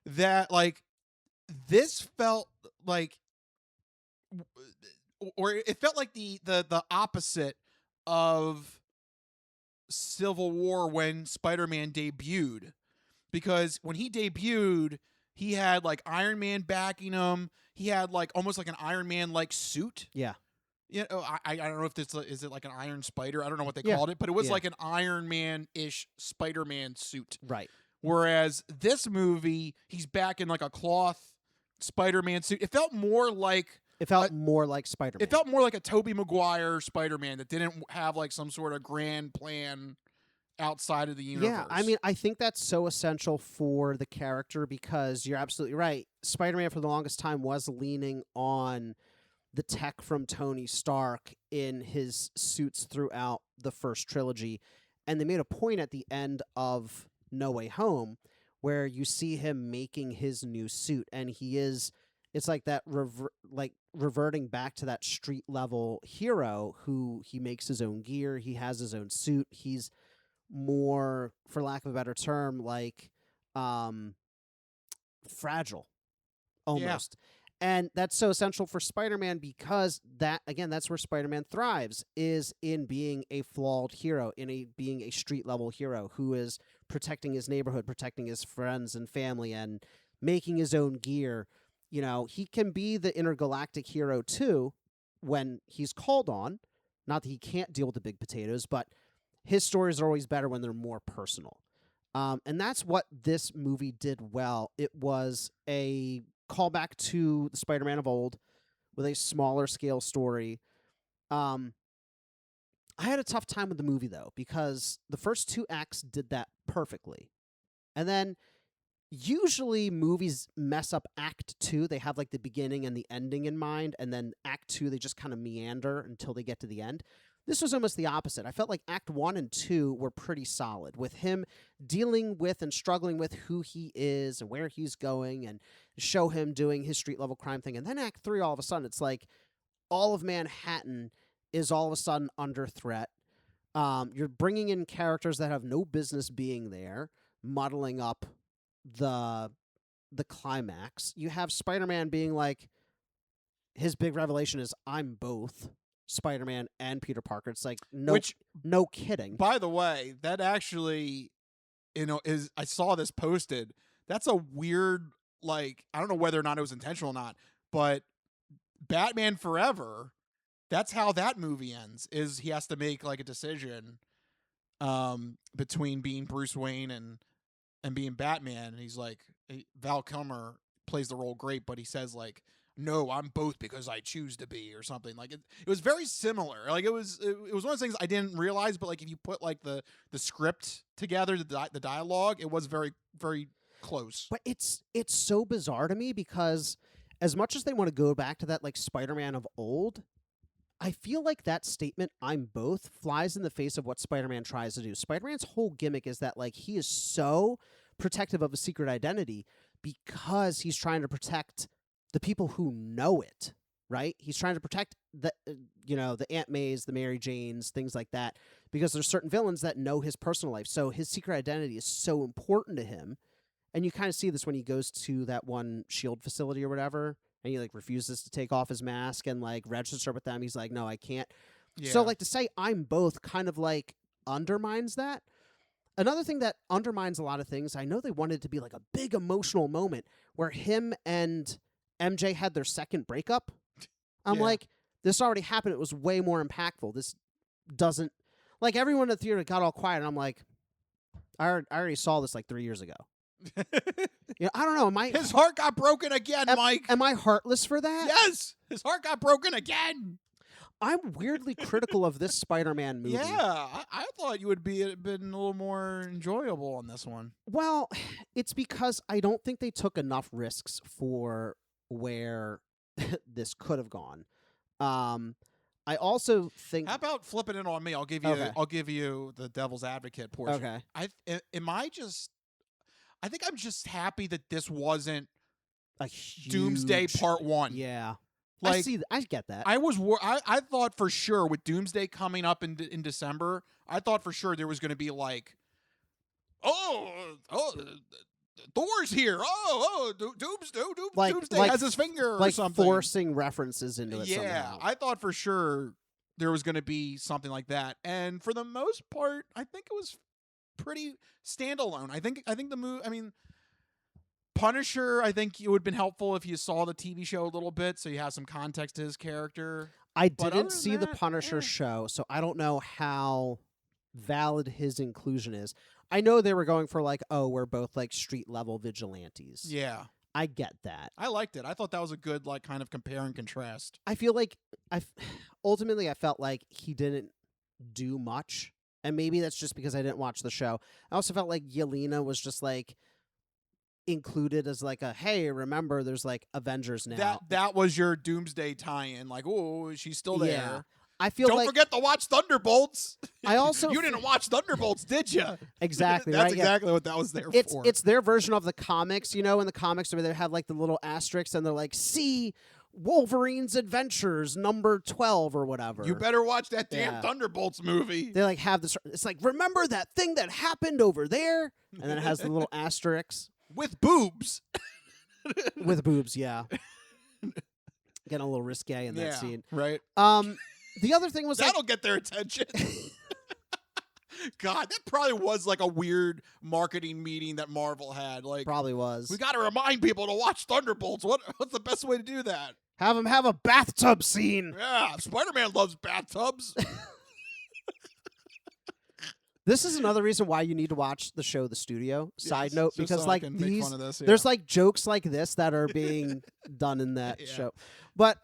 S3: That like this felt like, or it felt like the opposite of Civil War when Spider-Man debuted, because when he debuted, he had like Iron Man backing him. He had like almost like an Iron Man like suit.
S4: Yeah.
S3: You know, I don't know if this is it like an Iron Spider. I don't know what they called it, but it was like an Iron Man-ish Spider-Man suit.
S4: Right.
S3: Whereas this movie, he's back in like a cloth Spider-Man suit. It felt more like
S4: Spider-Man.
S3: It felt more like a Tobey Maguire Spider-Man that didn't have like some sort of grand plan outside of the universe.
S4: Yeah, I mean, I think that's so essential for the character because you're absolutely right. Spider-Man for the longest time was leaning on the tech from Tony Stark in his suits throughout the first trilogy. And they made a point at the end of No Way Home where you see him making his new suit, and it's like that reverting back to that street level hero who he makes his own gear, he has his own suit, he's more, for lack of a better term, like fragile almost. Yeah. And that's so essential for Spider-Man because that's where Spider-Man thrives, is in being a flawed hero, being a street level hero who is protecting his neighborhood, protecting his friends and family, and making his own gear. You know, he can be the intergalactic hero too when he's called on. Not that he can't deal with the big potatoes, but his stories are always better when they're more personal. And that's what this movie did well. It was a callback to the Spider-Man of old with a smaller scale story. I had a tough time with the movie, though, because the first two acts did that perfectly. And then usually movies mess up Act 2. They have like the beginning and the ending in mind, and then Act 2, they just kind of meander until they get to the end. This was almost the opposite. I felt like Act 1 and 2 were pretty solid, with him dealing with and struggling with who he is and where he's going, and show him doing his street-level crime thing. And then Act 3, all of a sudden, it's like all of Manhattan is all of a sudden under threat. You're bringing in characters that have no business being there, muddling up the climax. You have Spider-Man being like, his big revelation is, I'm both Spider-Man and Peter Parker. It's like, no kidding.
S3: By the way, that actually, I saw this posted. That's a weird, like, I don't know whether or not it was intentional or not, but Batman Forever, that's how that movie ends, is he has to make like a decision between being Bruce Wayne and being Batman. And he's like, Val Kilmer plays the role great, but he says like, no, I'm both because I choose to be, or something. Like it was very similar. Like it was one of those things I didn't realize, but like if you put like the script together, the dialogue, it was very, very close.
S4: But it's so bizarre to me because as much as they want to go back to that like Spider-Man of old, I feel like that statement, I'm both, flies in the face of what Spider-Man tries to do. Spider-Man's whole gimmick is that like he is so protective of a secret identity because he's trying to protect the people who know it, right? He's trying to protect the Aunt Mays, the Mary Janes, things like that, because there's certain villains that know his personal life. So his secret identity is so important to him. And you kind of see this when he goes to that one SHIELD facility or whatever, and he like refuses to take off his mask and like register with them. He's like, no, I can't. Yeah. So like to say I'm both kind of like undermines that. Another thing that undermines a lot of things, I know they wanted it to be like a big emotional moment where him and MJ had their second breakup. I'm like, this already happened. It was way more impactful. This doesn't, like, everyone in the theater got all quiet. And I'm like, I already saw this like 3 years ago. I don't know.
S3: His heart got broken again, Mike.
S4: Am I heartless for that?
S3: Yes, his heart got broken again.
S4: I'm weirdly critical of this Spider-Man movie.
S3: Yeah, I thought you would been a little more enjoyable on this one.
S4: Well, it's because I don't think they took enough risks for where this could have gone. I also think.
S3: How about flipping it on me? I'll give you the devil's advocate portion.
S4: Okay.
S3: I think I'm just happy that this wasn't
S4: a
S3: Doomsday Part 1.
S4: Yeah.
S3: Like,
S4: I get that.
S3: I thought for sure with Doomsday coming up in December, I thought for sure there was going to be like, Thor's here. Doomsday has his finger or something.
S4: Forcing references into it somehow.
S3: Yeah, I thought for sure there was going to be something like that. And for the most part, I think it was pretty standalone. I think the movie, I mean, Punisher, I think it would have been helpful if you saw the TV show a little bit so you have some context to his character.
S4: I didn't see the Punisher show, so I don't know how valid his inclusion is. I know they were going for like, we're both like street level vigilantes.
S3: Yeah.
S4: I get that.
S3: I liked it. I thought that was a good like kind of compare and contrast.
S4: I feel like ultimately I felt like he didn't do much, and maybe that's just because I didn't watch the show. I also felt like Yelena was just like included as like a, hey, remember there's like Avengers now.
S3: That was your Doomsday tie-in, like, oh, she's still there.
S4: Yeah. I feel
S3: Don't forget to watch Thunderbolts.
S4: I also
S3: you didn't watch Thunderbolts, did you?
S4: Exactly.
S3: That's
S4: right?
S3: exactly what that was there for.
S4: It's their version of the comics, in the comics where they have like the little asterisks and they're like, see Wolverine's Adventures number 12 or whatever.
S3: You better watch that damn Thunderbolts movie.
S4: They like have this. It's like, remember that thing that happened over there, and then it has the little asterisks
S3: with boobs.
S4: With boobs, yeah. Getting a little risque in that scene,
S3: right?
S4: The other thing was
S3: that'll get their attention. God, that probably was like a weird marketing meeting that Marvel had. Like,
S4: probably was.
S3: We got to remind people to watch Thunderbolts. What's the best way to do that?
S4: Have them have a bathtub scene.
S3: Yeah, Spider-Man loves bathtubs.
S4: This is another reason why you need to watch the show The Studio. Side note, because
S3: so
S4: like
S3: these, fun of this,
S4: there's like jokes like this that are being done in that show. But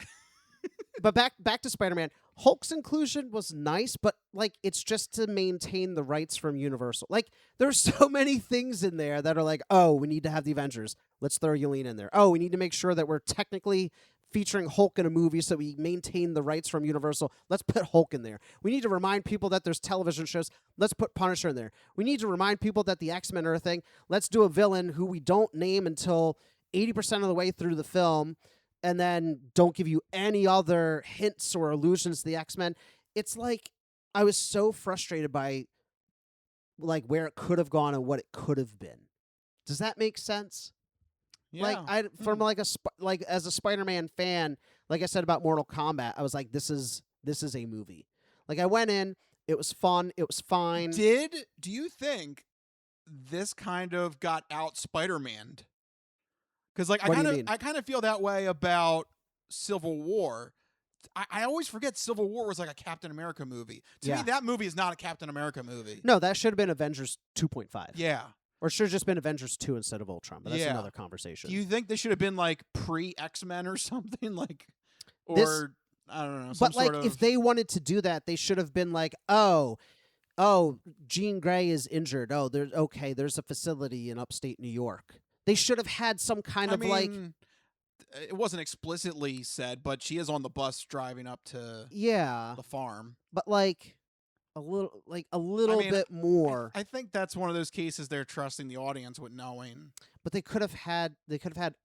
S4: back to Spider-Man. Hulk's inclusion was nice, but like it's just to maintain the rights from Universal. Like there's so many things in there that are like, oh, we need to have the Avengers. Let's throw Yelena in there. Oh, we need to make sure that we're technically featuring Hulk in a movie so we maintain the rights from Universal. Let's put Hulk in there. We need to remind people that there's television shows. Let's put Punisher in there. We need to remind people that the X-Men are a thing. Let's do a villain who we don't name until 80% of the way through the film, and then don't give you any other hints or allusions to the X-Men. It's like I was so frustrated by like where it could have gone and what it could have been. Does that make sense?
S3: Yeah.
S4: Like as a Spider-Man fan, like I said about Mortal Kombat, I was like, this is a movie. Like I went in, it was fun, it was fine.
S3: Do you think this kind of got out Spider-Man'd? Because like I kind of feel that way about Civil War. I always forget Civil War was like a Captain America movie. To me, that movie is not a Captain America movie.
S4: No, that should have been Avengers 2.5.
S3: Yeah.
S4: Or it should have just been Avengers 2 instead of Ultron, but that's another conversation.
S3: Do you think this should have been like pre-X-Men or something? Like, I don't know.
S4: But like, if they wanted to do that, they should have been like, oh, Jean Grey is injured. Oh, there's a facility in upstate New York. They should have had some kind of like.
S3: It wasn't explicitly said, but she is on the bus driving up to the farm.
S4: But like a little bit more.
S3: I think that's one of those cases they're trusting the audience with knowing.
S4: But they could have had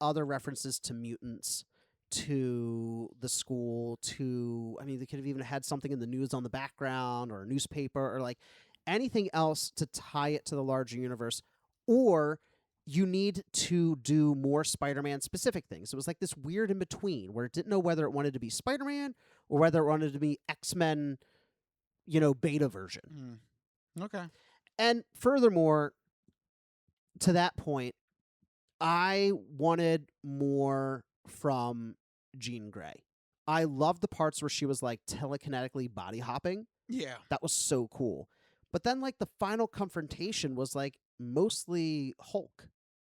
S4: other references to mutants, to the school, they could have even had something in the news on the background or a newspaper or like anything else to tie it to the larger universe. Or you need to do more Spider-Man specific things. It was like this weird in between where it didn't know whether it wanted to be Spider-Man or whether it wanted to be X-Men, beta version.
S3: Okay.
S4: And furthermore, to that point, I wanted more from Jean Grey. I loved the parts where she was like telekinetically body hopping.
S3: Yeah.
S4: That was so cool. But then like the final confrontation was like mostly Hulk.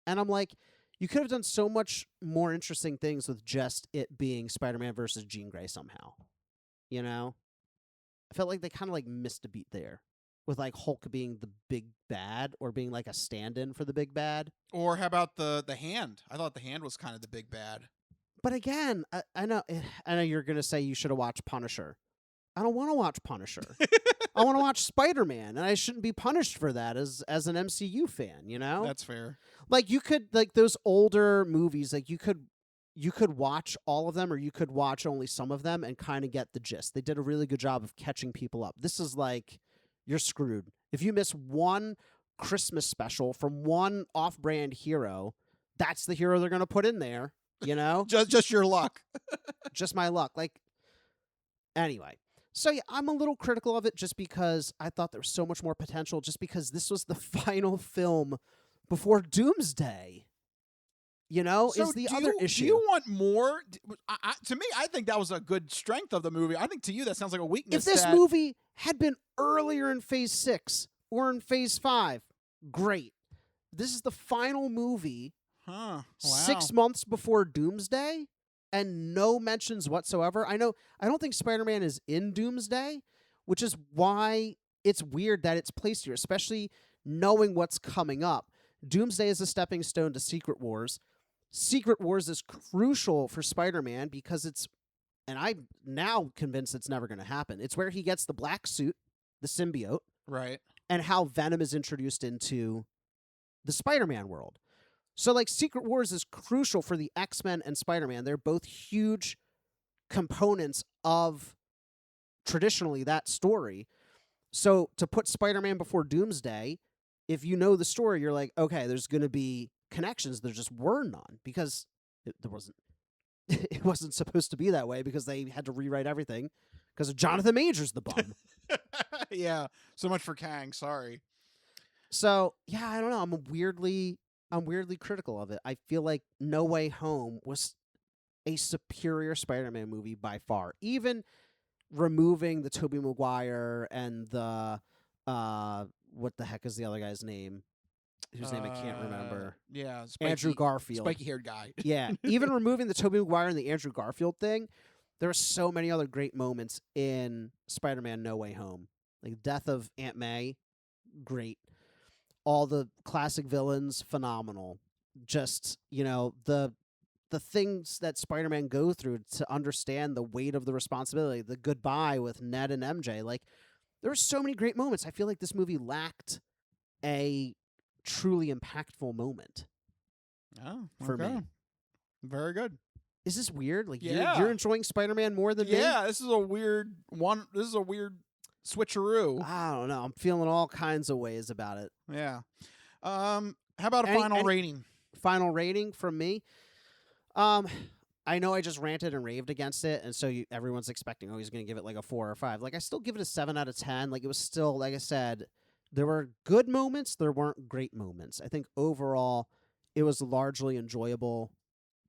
S4: And I'm like, you could have done so much more interesting things with just it being Spider-Man versus Jean Grey somehow. you know? I felt like they kind of like missed a beat there with like Hulk being the big bad or being like a stand-in for the big bad.
S3: Or how about the Hand? I thought the Hand was kind of the big bad.
S4: But again, I know you're going to say you should have watched Punisher. I don't want to watch Punisher. I want to watch Spider-Man, and I shouldn't be punished for that as an MCU fan, you know?
S3: That's fair.
S4: Like you could like those older movies, like you could watch all of them or you could watch only some of them and kind of get the gist. They did a really good job of catching people up. This is like you're screwed. If you miss one Christmas special from one off-brand hero, that's the hero they're going to put in there, you know?
S3: just your luck.
S4: Just my luck. Like anyway. So yeah, I'm a little critical of it just because I thought there was so much more potential just because this was the final film before Doomsday. You know,
S3: so
S4: is the other issue.
S3: Do you want more? To me, I think that was a good strength of the movie. I think to you, that sounds like a weakness.
S4: If this movie had been earlier in Phase 6 or in Phase 5, great. This is the final movie 6 months before Doomsday and no mentions whatsoever. I don't think Spider-Man is in Doomsday, which is why it's weird that it's placed here, especially knowing what's coming up. Doomsday is a stepping stone to Secret Wars. Secret Wars is crucial for Spider-Man because and I'm now convinced it's never going to happen. It's where he gets the black suit, the symbiote,
S3: right,
S4: and how Venom is introduced into the Spider-Man world. So, like, Secret Wars is crucial for the X-Men and Spider-Man. They're both huge components of traditionally that story. So, to put Spider-Man before Doomsday, if you know the story, you're like, okay, there's going to be connections. There just were none because there wasn't. It wasn't supposed to be that way because they had to rewrite everything because of Jonathan Majors, the bum.
S3: Yeah, so much for Kang. Sorry.
S4: So yeah, I don't know. I'm weirdly critical of it. I feel like No Way Home was a superior Spider-Man movie by far. Even removing the Tobey Maguire and the what the heck is the other guy's name? Whose name I can't remember.
S3: Yeah,
S4: Andrew Garfield.
S3: Spiky-haired guy.
S4: Yeah, even removing the Tobey Maguire and the Andrew Garfield thing, there were so many other great moments in Spider-Man No Way Home. Like death of Aunt May, great. All the classic villains, phenomenal. Just, you know, the things that Spider-Man go through to understand the weight of the responsibility, the goodbye with Ned and MJ. Like, there were so many great moments. I feel like this movie lacked a truly impactful moment.
S3: Oh,
S4: for me.
S3: Very good.
S4: Is this weird? Like,
S3: yeah.
S4: you're enjoying Spider-Man more than me?
S3: Yeah, this is a weird one. This is a weird switcheroo.
S4: I don't know. I'm feeling all kinds of ways about it.
S3: Yeah. How about a final rating?
S4: Final rating from me? I know I just ranted and raved against it, and so everyone's expecting, he's going to give it like a 4 or 5. Like, I still give it a 7 out of 10. Like, it was still, like I said, there were good moments. There weren't great moments. I think overall, it was largely enjoyable,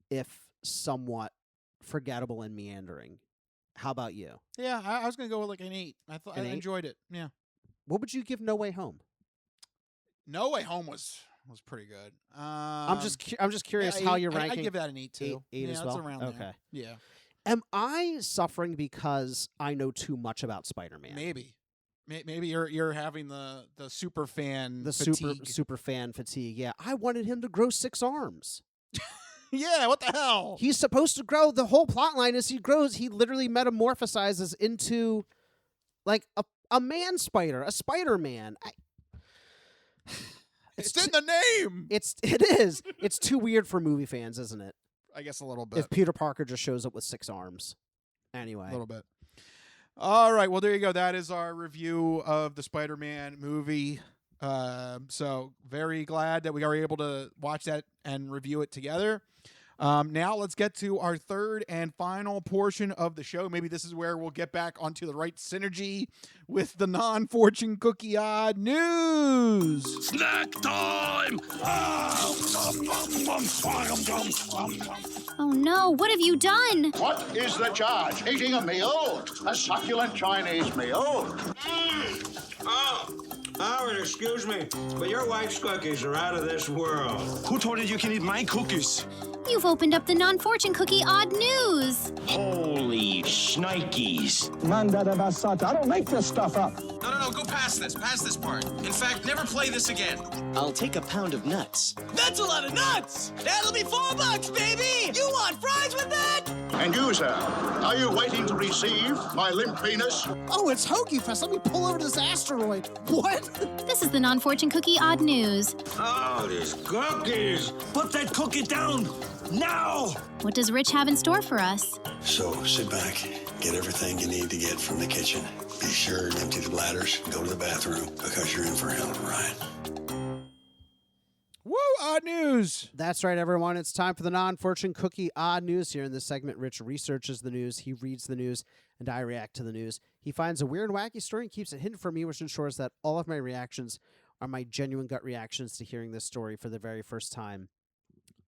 S4: if somewhat forgettable and meandering. How about you?
S3: Yeah, I was going to go with like an 8. I enjoyed it. Yeah.
S4: What would you give No Way Home?
S3: No Way Home was pretty good.
S4: I'm just curious how you're ranking.
S3: I give that an 8 too.
S4: 8 as well.
S3: That's around
S4: okay.
S3: There. Yeah.
S4: Am I suffering because I know too much about Spider-Man?
S3: Maybe you're having the super fan
S4: fatigue. super fan fatigue. Yeah, I wanted him to grow 6 arms.
S3: Yeah, what the hell?
S4: He's supposed to grow. The whole plot line is he grows. He literally metamorphosizes into like a man spider, a Spider-Man.
S3: It's in the name.
S4: It is. It's too weird for movie fans, isn't it?
S3: I guess a little bit.
S4: If Peter Parker just shows up with 6 arms. Anyway.
S3: A little bit. All right. Well, there you go. That is our review of the Spider-Man movie. So very glad that we are able to watch that and review it together. Now let's get to our third and final portion of the show. Maybe this is where we'll get back onto the right synergy with the non-fortune cookie odd news.
S9: Snack time!
S7: Oh no, what have you done?
S5: What is the charge? Eating a meal? A succulent Chinese meal?
S12: Oh, Howard, excuse me, but your wife's cookies are out of this world.
S13: Who told you you can eat my cookies?
S7: You've opened up the non-fortune cookie odd news.
S9: Holy shit!
S5: Nikes.
S11: Mandada Basata. I don't make this stuff up.
S9: No, go past this part. In fact, never play this again.
S10: I'll take a pound of nuts.
S9: That's a lot of nuts! That'll be $4, baby! You want fries with that?
S5: And you, sir, are you waiting to receive my limp penis?
S4: Oh, it's Hoagie Fest. Let me pull over this asteroid. What?
S7: This is the non-fortune cookie odd news.
S12: Oh, these cookies.
S9: Put that cookie down now!
S7: What does Rich have in store for us?
S10: So sit back, get everything you need to get from the kitchen. Be sure to empty the bladders and go to the bathroom because you're in for a hell of a ride.
S3: Woo, odd news.
S4: That's right, everyone. It's time for the non-fortune cookie odd news. Here in this segment, Rich researches the news, he reads the news, and I react to the news. He finds a weird, wacky story and keeps it hidden from me, which ensures that all of my reactions are my genuine gut reactions to hearing this story for the very first time.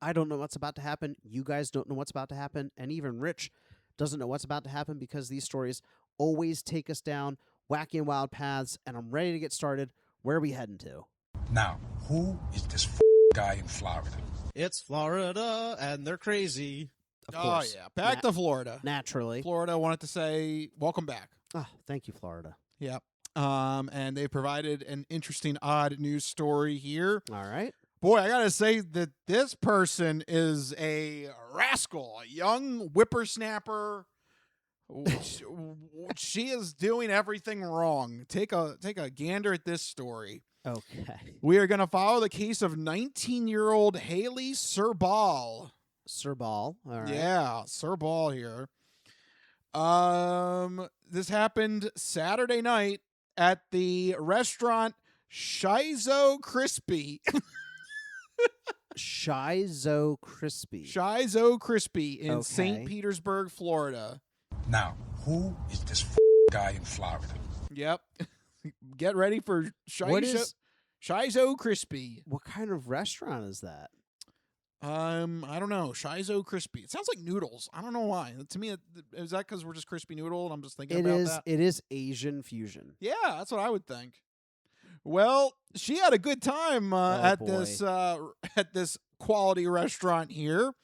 S4: I don't know what's about to happen. You guys don't know what's about to happen. And even Rich doesn't know what's about to happen because these stories always take us down wacky and wild paths. And I'm ready to get started. Where are we heading to?
S9: Now, who is this guy in Florida?
S13: It's Florida, and they're crazy.
S4: Of course.
S3: Oh, yeah. Back to Florida.
S4: Naturally.
S3: Florida wanted to say, welcome back.
S4: Oh, thank you, Florida.
S3: Yep. And they provided an interesting odd news story here.
S4: All right.
S3: Boy, I got to say that this person is a rascal, a young whippersnapper. She is doing everything wrong. Take a gander at this story.
S4: Okay.
S3: We are going to follow the case of 19-year-old Haley Serbal.
S4: Serbal. All right.
S3: Yeah, Serbal here. This happened Saturday night at the restaurant Shizo Crispy.
S4: Shizo Crispy.
S3: Shizo Crispy in
S4: Okay.
S3: St. Petersburg, Florida.
S9: Now, who is this guy in Florida?
S3: Yep. Get ready for Shizo Crispy.
S4: What kind of restaurant is that?
S3: I don't know. Shizo Crispy. It sounds like noodles. I don't know why. To me, is that because we're just crispy noodle and I'm just thinking about that?
S4: It is Asian fusion.
S3: Yeah, that's what I would think. Well, she had a good time at this quality restaurant here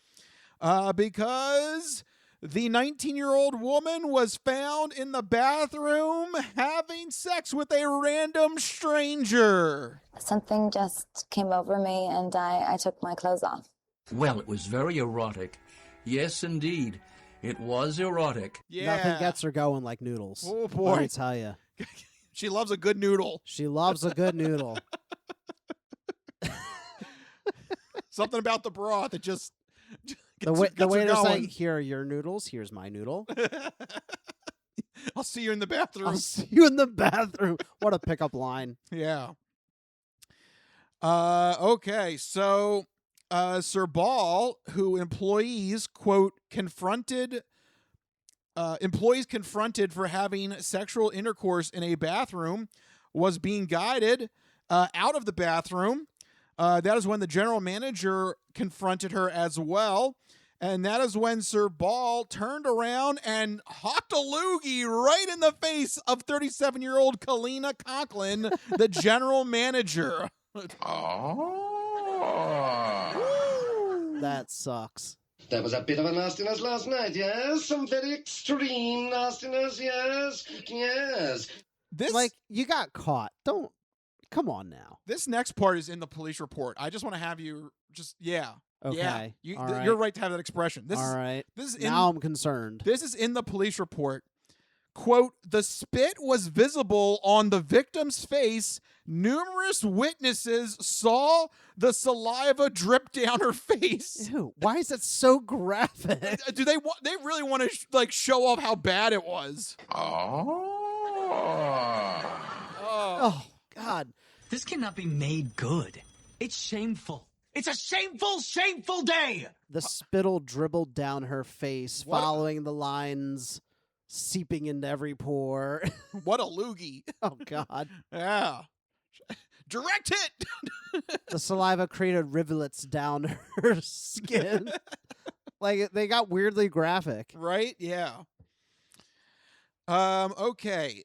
S3: because the 19-year-old woman was found in the bathroom having sex with a random stranger.
S14: Something just came over me and I took my clothes off.
S15: Well, it was very erotic. Yes, indeed. It was erotic.
S3: Yeah.
S4: Nothing gets her going like noodles.
S3: Oh, boy.
S4: Let me tell you.
S3: She loves a good noodle.
S4: She loves a good noodle.
S3: Something about the broth that just
S4: the waiter's like, here are your noodles. Here's my noodle.
S3: I'll see you in the bathroom.
S4: I'll see you in the bathroom. What a pickup line.
S3: Yeah. Okay, so Serbal, who employees, quote, confronted for having sexual intercourse in a bathroom, was being guided out of the bathroom. That is when the general manager confronted her as well. And that is when Serbal turned around and hawked a loogie right in the face of 37-year-old Kalina Conklin, the general manager.
S5: Oh.
S4: That sucks.
S16: There was a bit of a nastiness last night, yes? Some very extreme nastiness, yes? Yes.
S4: You got caught. Come on now.
S3: This next part is in the police report. I just want to have you yeah.
S4: Okay.
S3: Yeah. You're right to have that expression.
S4: All right.
S3: This is
S4: now I'm concerned.
S3: This is in the police report. Quote, the spit was visible on the victim's face. Numerous witnesses saw the saliva drip down her face.
S4: Ew, why is that so graphic?
S3: Do they really want to show off how bad it was?
S4: Oh, God.
S15: This cannot be made good. It's shameful.
S9: It's a shameful, shameful day.
S4: The spittle dribbled down her face, following the lines, seeping into every pore.
S3: What a loogie.
S4: Oh, God.
S3: Yeah. Direct hit.
S4: The saliva created rivulets down her skin. They got weirdly graphic.
S3: Right? Yeah. Okay.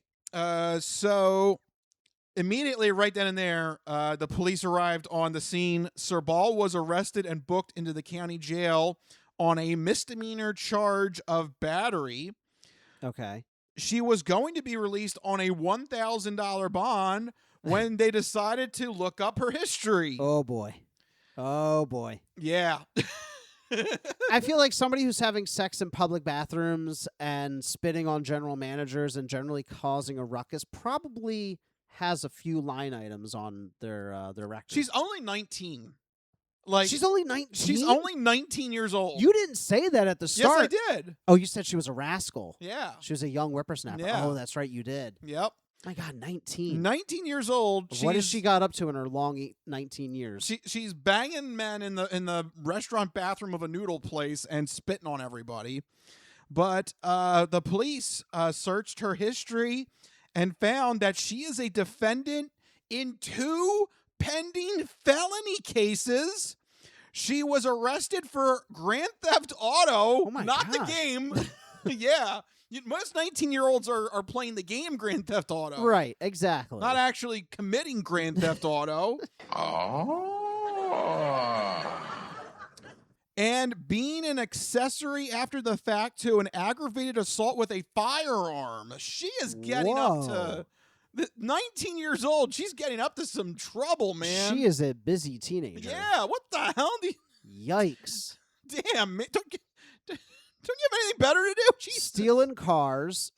S3: So immediately right then and there, the police arrived on the scene. Serbal was arrested and booked into the county jail on a misdemeanor charge of battery.
S4: Okay.
S3: She was going to be released on a $1,000 bond when they decided to look up her history.
S4: Oh, boy. Oh, boy.
S3: Yeah.
S4: I feel like somebody who's having sex in public bathrooms and spitting on general managers and generally causing a ruckus probably has a few line items on their record.
S3: She's only 19. Like
S4: she's only 19?
S3: She's only 19 years old.
S4: You didn't say that at the start.
S3: Yes, I did.
S4: Oh, you said she was a rascal.
S3: Yeah.
S4: She was a young whippersnapper.
S3: Yeah.
S4: Oh, that's right. You did.
S3: Yep.
S4: My God, 19.
S3: 19 years old.
S4: What has she got up to in her long 19 years?
S3: She's banging men in the restaurant bathroom of a noodle place and spitting on everybody. But the police searched her history and found that she is a defendant in 2 pending felony cases. She was arrested for Grand Theft Auto, not the game. Yeah. Most 19-year-olds are playing the game Grand Theft Auto.
S4: Right, exactly.
S3: Not actually committing Grand Theft Auto. And being an accessory after the fact to an aggravated assault with a firearm. She is getting up to 19 years old. She's getting up to some trouble, man.
S4: She is a busy teenager.
S3: Yeah, what the hell?
S4: Yikes.
S3: Damn, man. Don't you have anything better to do? Jesus.
S4: Stealing cars,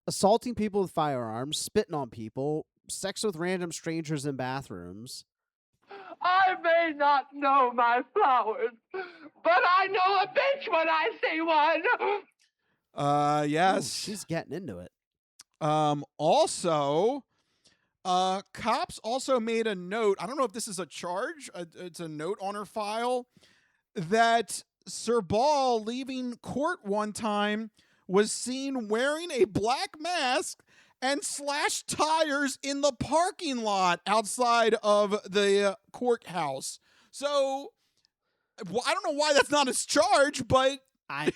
S4: assaulting people with firearms, spitting on people, sex with random strangers in bathrooms.
S17: I may not know my flowers, but I know a bitch when I see one.
S3: Yes.
S4: Ooh, she's getting into it.
S3: Also, cops also made a note. I don't know if this is a charge. It's a note on her file that Sir Ball, leaving court one time, was seen wearing a black mask and slashed tires in the parking lot outside of the courthouse. So, I don't know why that's not a charge, but
S4: I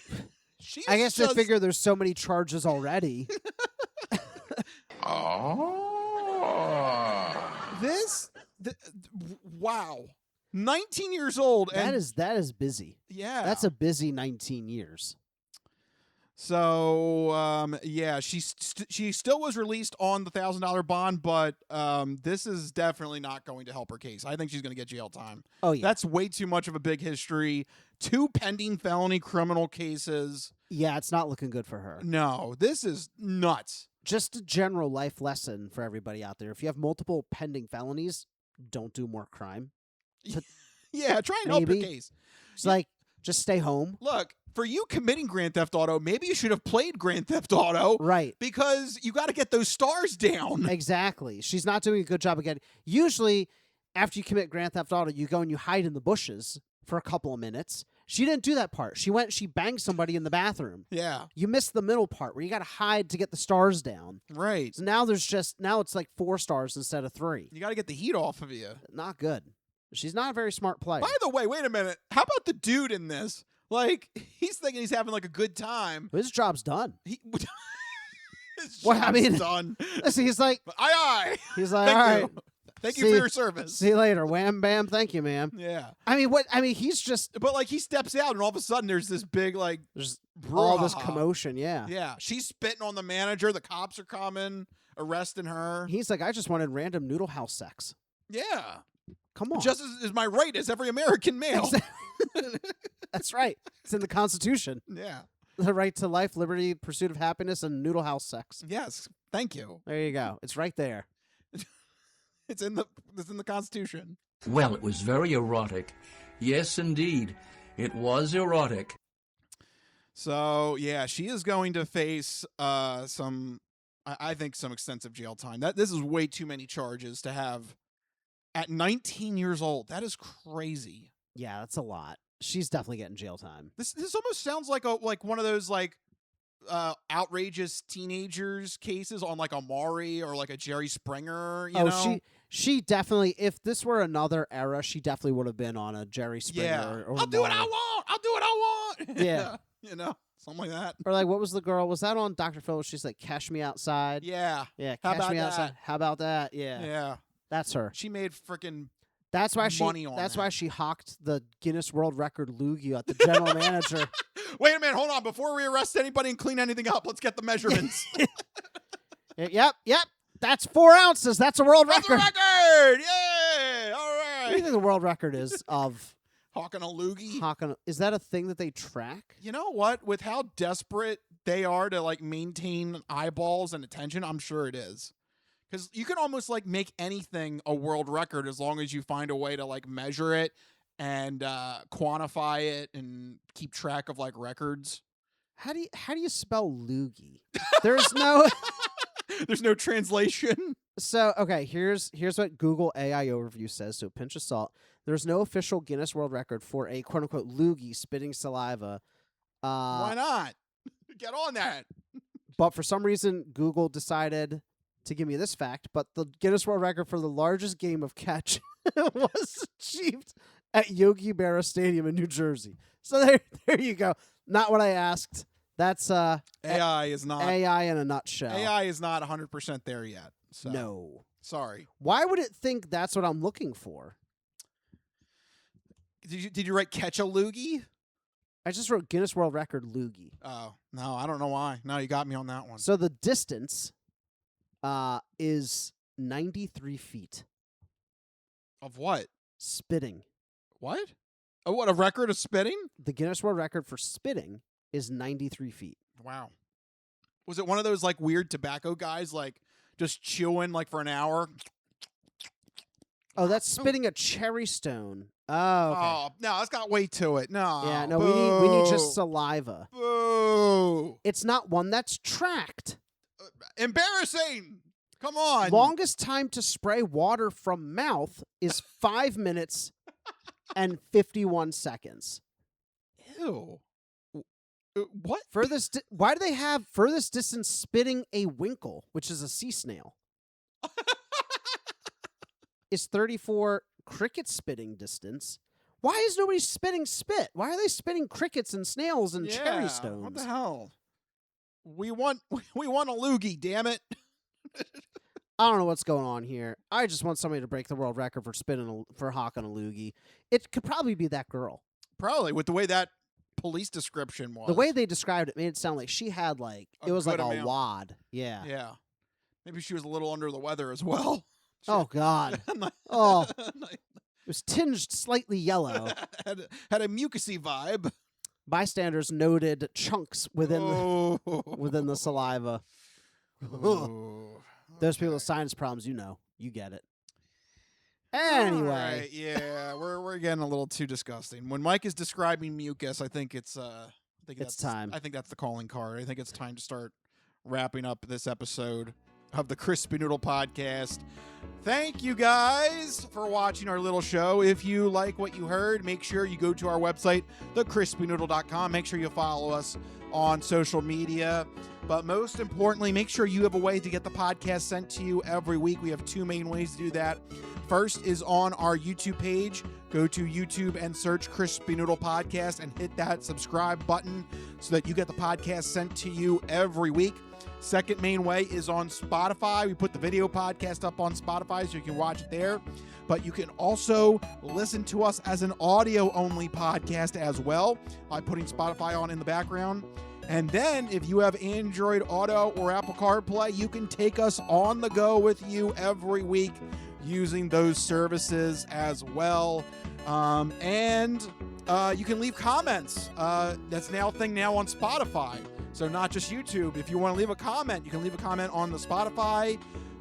S4: guess they figure there's so many charges already.
S3: Wow. 19 years old.
S4: And that is busy.
S3: Yeah.
S4: That's a busy 19 years.
S3: So, yeah, she still was released on the $1,000 bond, but this is definitely not going to help her case. I think she's going to get jail time.
S4: Oh, yeah.
S3: That's way too much of a big history. 2 pending felony criminal cases.
S4: Yeah, it's not looking good for her.
S3: No, this is nuts.
S4: Just a general life lesson for everybody out there. If you have multiple pending felonies, don't do more crime.
S3: Yeah, try and help your case.
S4: It's like, just stay home.
S3: Look, for you committing Grand Theft Auto, maybe you should have played Grand Theft Auto.
S4: Right.
S3: Because you got to get those stars down.
S4: Exactly. She's not doing a good job of getting... Usually, after you commit Grand Theft Auto, you go and you hide in the bushes for a couple of minutes. She didn't do that part. She banged somebody in the bathroom.
S3: Yeah.
S4: You missed the middle part where you got to hide to get the stars down.
S3: Right.
S4: So now it's like 4 stars instead of 3.
S3: You got to get the heat off of you.
S4: Not good. She's not a very smart player.
S3: By the way, wait a minute. How about the dude in this? Like, he's thinking he's having like a good time.
S4: His job's done.
S3: His
S4: job's
S3: done.
S4: Listen, he's like,
S3: aye.
S4: He's like, all right.
S3: Thank you for your service.
S4: See you later. Wham, bam. Thank you, ma'am.
S3: Yeah.
S4: He's just.
S3: But like, he steps out, and all of a sudden, there's this big like,
S4: there's all this commotion. Yeah.
S3: Yeah. She's spitting on the manager. The cops are coming, arresting her.
S4: He's like, I just wanted random noodle house sex.
S3: Yeah.
S4: Come on.
S3: Just as my right as every American male.
S4: That's right. It's in the Constitution.
S3: Yeah.
S4: The right to life, liberty, pursuit of happiness, and noodle house sex.
S3: Yes. Thank you.
S4: There you go. It's right there.
S3: It's in the Constitution.
S15: Well, it was very erotic. Yes, indeed. It was erotic.
S3: So, yeah, she is going to face some extensive jail time. This is way too many charges to have at 19 years old. That is crazy.
S4: Yeah, that's a lot. She's definitely getting jail time.
S3: This almost sounds like one of those outrageous teenagers cases on like a Maury or like a Jerry Springer. You know?
S4: She definitely. If this were another era, she definitely would have been on a Jerry Springer.
S3: Yeah.
S4: Or
S3: I'll do what I want. I'll do what I want.
S4: Yeah.
S3: You know, something like that.
S4: Or like, what was the girl? Was that on Dr. Phil? She's like, "Cash me outside."
S3: Yeah.
S4: Yeah.
S3: How
S4: Cash
S3: about
S4: me
S3: that?
S4: outside. How about that? Yeah.
S3: Yeah.
S4: That's her.
S3: She made freaking
S4: That's why
S3: That's
S4: why she hawked the Guinness World Record loogie at the general manager.
S3: Wait a minute, hold on. Before we arrest anybody and clean anything up, let's get the measurements.
S4: Yep. That's 4 ounces. That's a world record.
S3: That's a record! Yay! All right.
S4: What do you think the world record is of
S3: hawking a loogie?
S4: Is that a thing that they track?
S3: You know what? With how desperate they are to like maintain eyeballs and attention, I'm sure it is. Because you can almost like make anything a world record as long as you find a way to like measure it and quantify it and keep track of like records.
S4: How do you spell loogie? There's no
S3: there's no translation.
S4: So okay, here's what Google AI overview says. So pinch of salt. There's no official Guinness World Record for a quote unquote loogie spitting saliva.
S3: Why not? Get on that.
S4: But for some reason, Google decided to give me this fact, but the Guinness World Record for the largest game of catch was achieved at Yogi Berra Stadium in New Jersey. So there you go. Not what I asked. That's
S3: AI is not
S4: AI in a nutshell.
S3: AI is not 100% there yet. So.
S4: No.
S3: Sorry.
S4: Why would it think that's what I'm looking for?
S3: Did you write catch a loogie?
S4: I just wrote Guinness World Record loogie.
S3: Oh, no, I don't know why. No, you got me on that one.
S4: So the distance is 93 feet.
S3: Of what?
S4: Spitting.
S3: What? Oh, what, a record of spitting?
S4: The Guinness World Record for spitting is 93 feet.
S3: Wow. Was it one of those, like, weird tobacco guys, like, just chewing, like, for an hour?
S4: Oh, that's spitting a cherry stone. Oh, okay.
S3: Oh, no, that's got weight to it. No.
S4: Yeah, no,
S3: Boo.
S4: we need just saliva.
S3: Boo.
S4: It's not one that's tracked.
S3: Embarrassing. Come on.
S4: Longest time to spray water from mouth is 5 minutes and 51 seconds.
S3: Ew. What?
S4: Why do they have furthest distance spitting a winkle, which is a sea snail? Is 34 cricket spitting distance. Why is nobody spitting spit? Why are they spitting crickets and snails and cherry stones?
S3: What the hell? We want a loogie, damn it.
S4: I don't know what's going on here. I just want somebody to break the world record for hawking a loogie. It could probably be that girl.
S3: Probably, with the way that police description was.
S4: The way they described it made it sound like she had it was like a wad. Yeah.
S3: Yeah. Maybe she was a little under the weather as well.
S4: Oh, God. Oh. It was tinged slightly yellow.
S3: had a mucusy vibe.
S4: Bystanders noted chunks within the saliva. Those people with sinus problems, you get it. Anyway,
S3: right, yeah, we're getting a little too disgusting. When Mike is describing mucus, I think it's
S4: time.
S3: I think that's the calling card. I think it's time to start wrapping up this episode of the Crispy Noodle Podcast. Thank you guys for watching our little show. If you like what you heard, make sure you go to our website, thecrispynoodle.com. Make sure you follow us on social media. But most importantly, make sure you have a way to get the podcast sent to you every week. We have two main ways to do that. First is on our YouTube page. Go to YouTube and search Crispy Noodle Podcast and hit that subscribe button so that you get the podcast sent to you every week. Second main way is on Spotify. We put the video podcast up on Spotify so you can watch it there. But you can also listen to us as an audio-only podcast as well by putting Spotify on in the background. And then if you have Android Auto or Apple CarPlay, you can take us on the go with you every week using those services as well. And you can leave comments. That's now a thing now on Spotify. So not just YouTube. If you want to leave a comment, you can leave a comment on the Spotify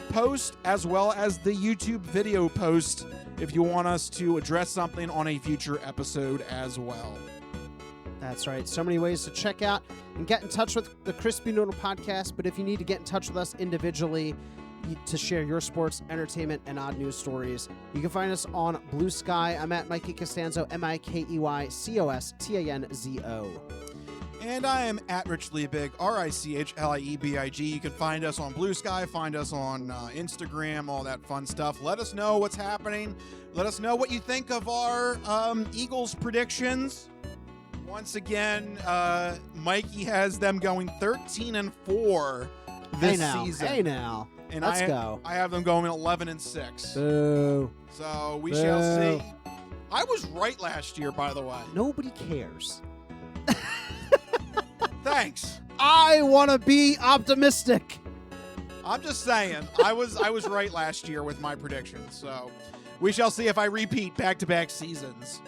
S3: post as well as the YouTube video post if you want us to address something on a future episode as well.
S4: That's right. So many ways to check out and get in touch with the Crispy Noodle Podcast. But if you need to get in touch with us individually to share your sports, entertainment, and odd news stories, you can find us on Blue Sky. I'm at Mikey Costanzo, MikeyCostanzo.
S3: And I am at Rich Liebig, RichLiebig. You can find us on Blue Sky, find us on Instagram, all that fun stuff. Let us know what's happening. Let us know what you think of our Eagles predictions. Once again, Mikey has them going 13-4 this season.
S4: Hey now.
S3: And
S4: Let's go.
S3: I have them going 11-6.
S4: Boo.
S3: So we shall see. I was right last year, by the way.
S4: Nobody cares.
S3: Thanks.
S4: I want to be optimistic.
S3: I'm just saying. I was right last year with my predictions. So we shall see if I repeat back-to-back seasons.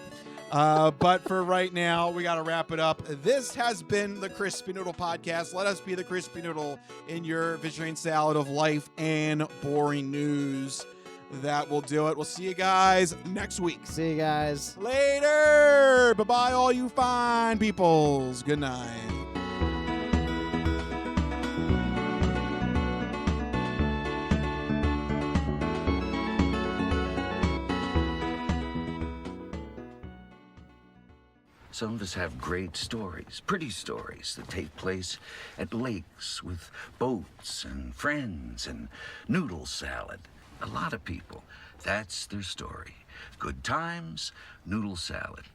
S3: But for right now, we got to wrap it up. This has been the Crispy Noodle Podcast. Let us be the Crispy Noodle in your vegetarian salad of life and boring news. That will do it. We'll see you guys next week.
S4: See you guys
S3: later. Bye-bye, all you fine peoples. Good night.
S5: Some of us have great stories, pretty stories that take place at lakes with boats and friends and noodle salad. A lot of people, that's their story. Good times, noodle salad.